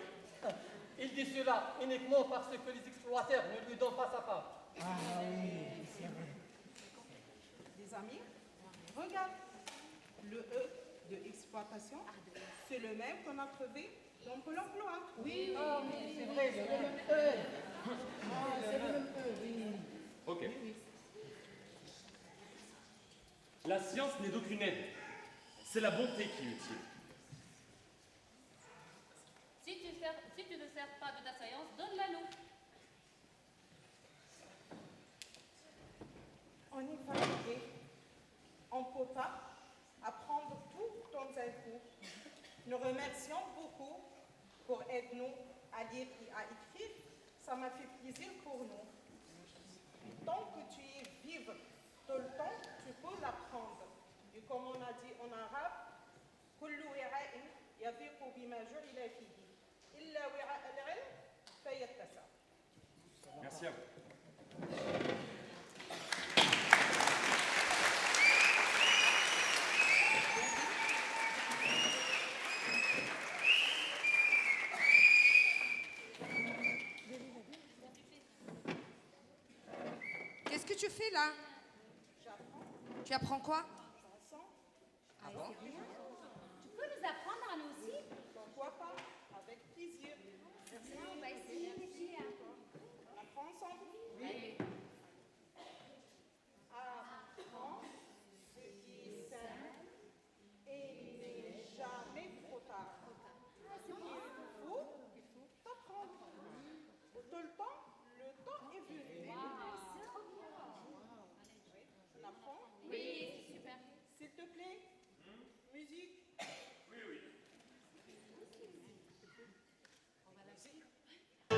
Il dit cela uniquement parce que les exploiteurs ne lui donnent pas sa part. Ah oui, c'est vrai. Les amis, regarde. Le E de exploitation, c'est le même qu'on a trouvé dans Pôle emploi. Oui, c'est vrai, le même E. C'est le même E, oui. Ok. La science n'est d'aucune aide. C'est la bonté qui est utile. Si tu ne sers pas de ta science, donne-la-nous. On est fatigué. On ne peut pas apprendre tout dans un coup. Nous remercions beaucoup pour aider-nous à lire et à écrire. Ça m'a fait plaisir pour nous. Tant que tu es vive tout le temps, tu peux l'apprendre. Et comme on a dit en arabe, كل وعاء يضيق بما جعل فيه إلا وعاء العلم فيتسع. Merci à vous. Qu'est-ce que tu fais là? Tu apprends quoi? Ah bon? Tu peux nous apprendre à nous aussi? Pourquoi pas? Avec plaisir. Merci. On va essayer les filles. On apprend ensemble? Oui. Apprends ce qui est simple et il n'est jamais trop tard. Il faut t'apprendre. Tout le temps est venu. On apprend? Oui, c'est super. S'il te plaît, musique. Oui, oui. Ça ne suffit pas.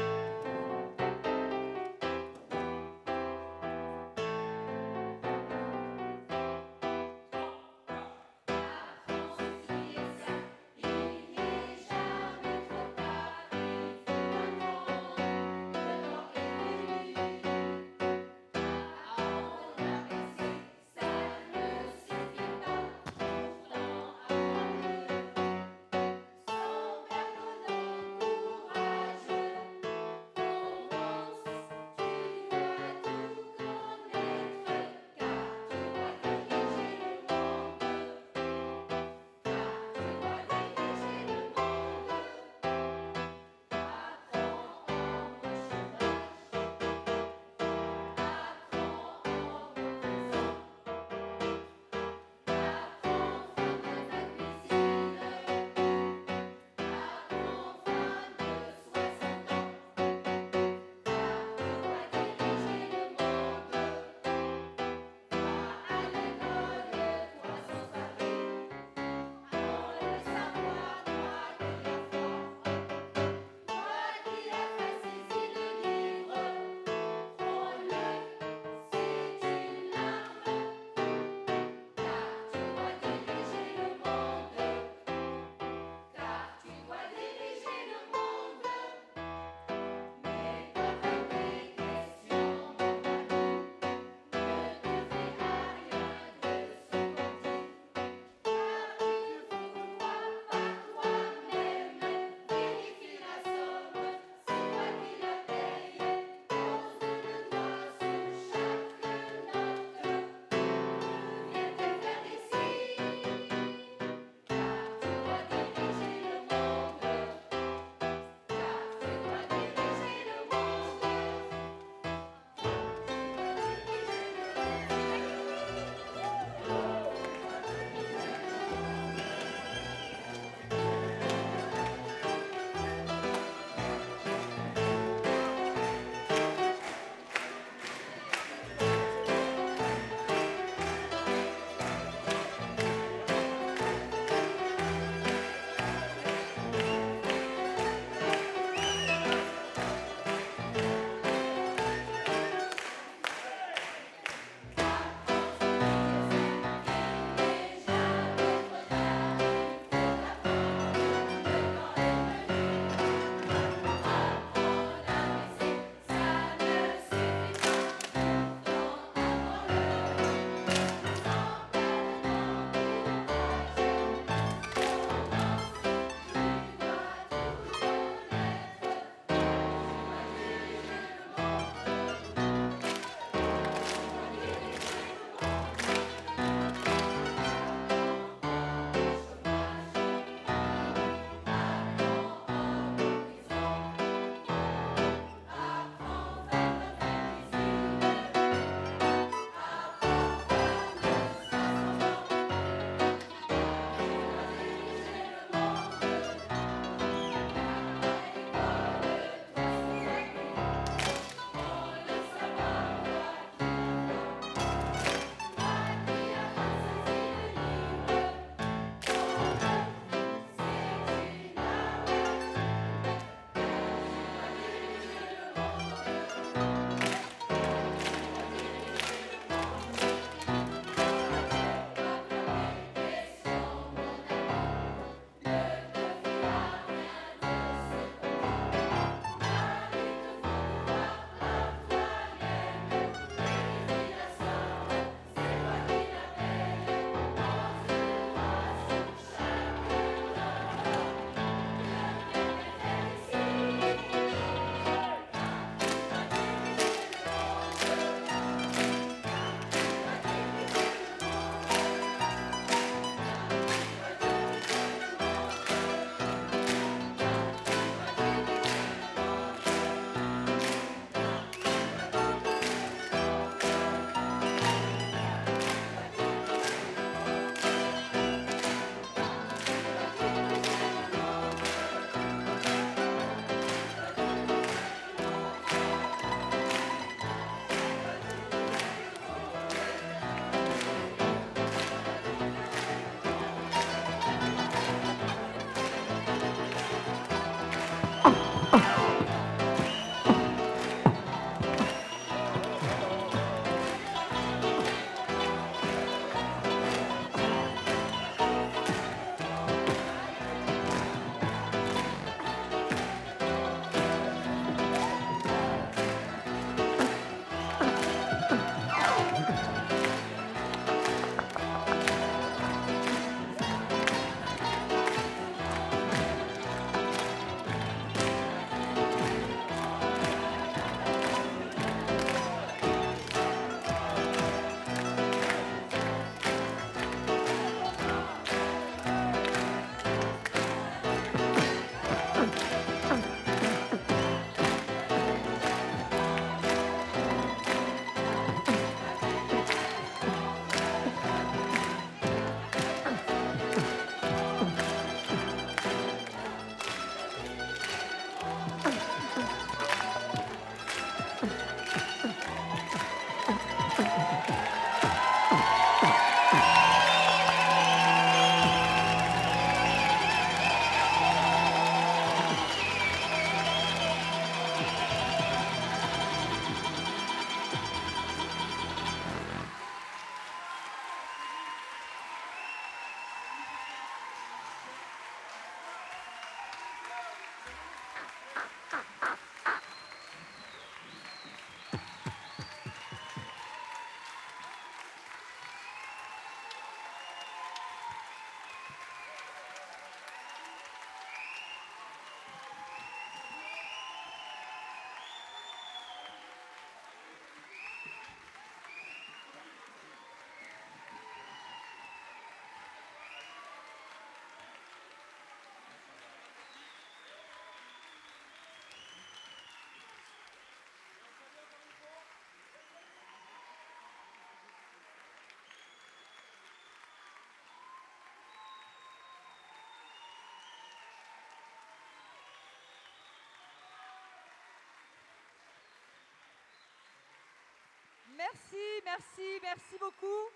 merci beaucoup.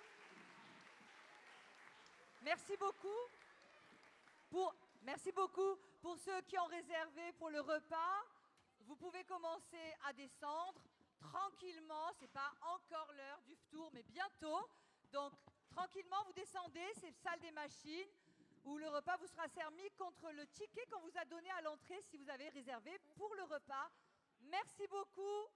Merci beaucoup pour ceux qui ont réservé pour le repas. Vous pouvez commencer à descendre tranquillement. C'est pas encore l'heure du ftour, mais bientôt. Donc tranquillement, vous descendez. C'est salle des machines où le repas vous sera servi contre le ticket qu'on vous a donné à l'entrée si vous avez réservé pour le repas. Merci beaucoup.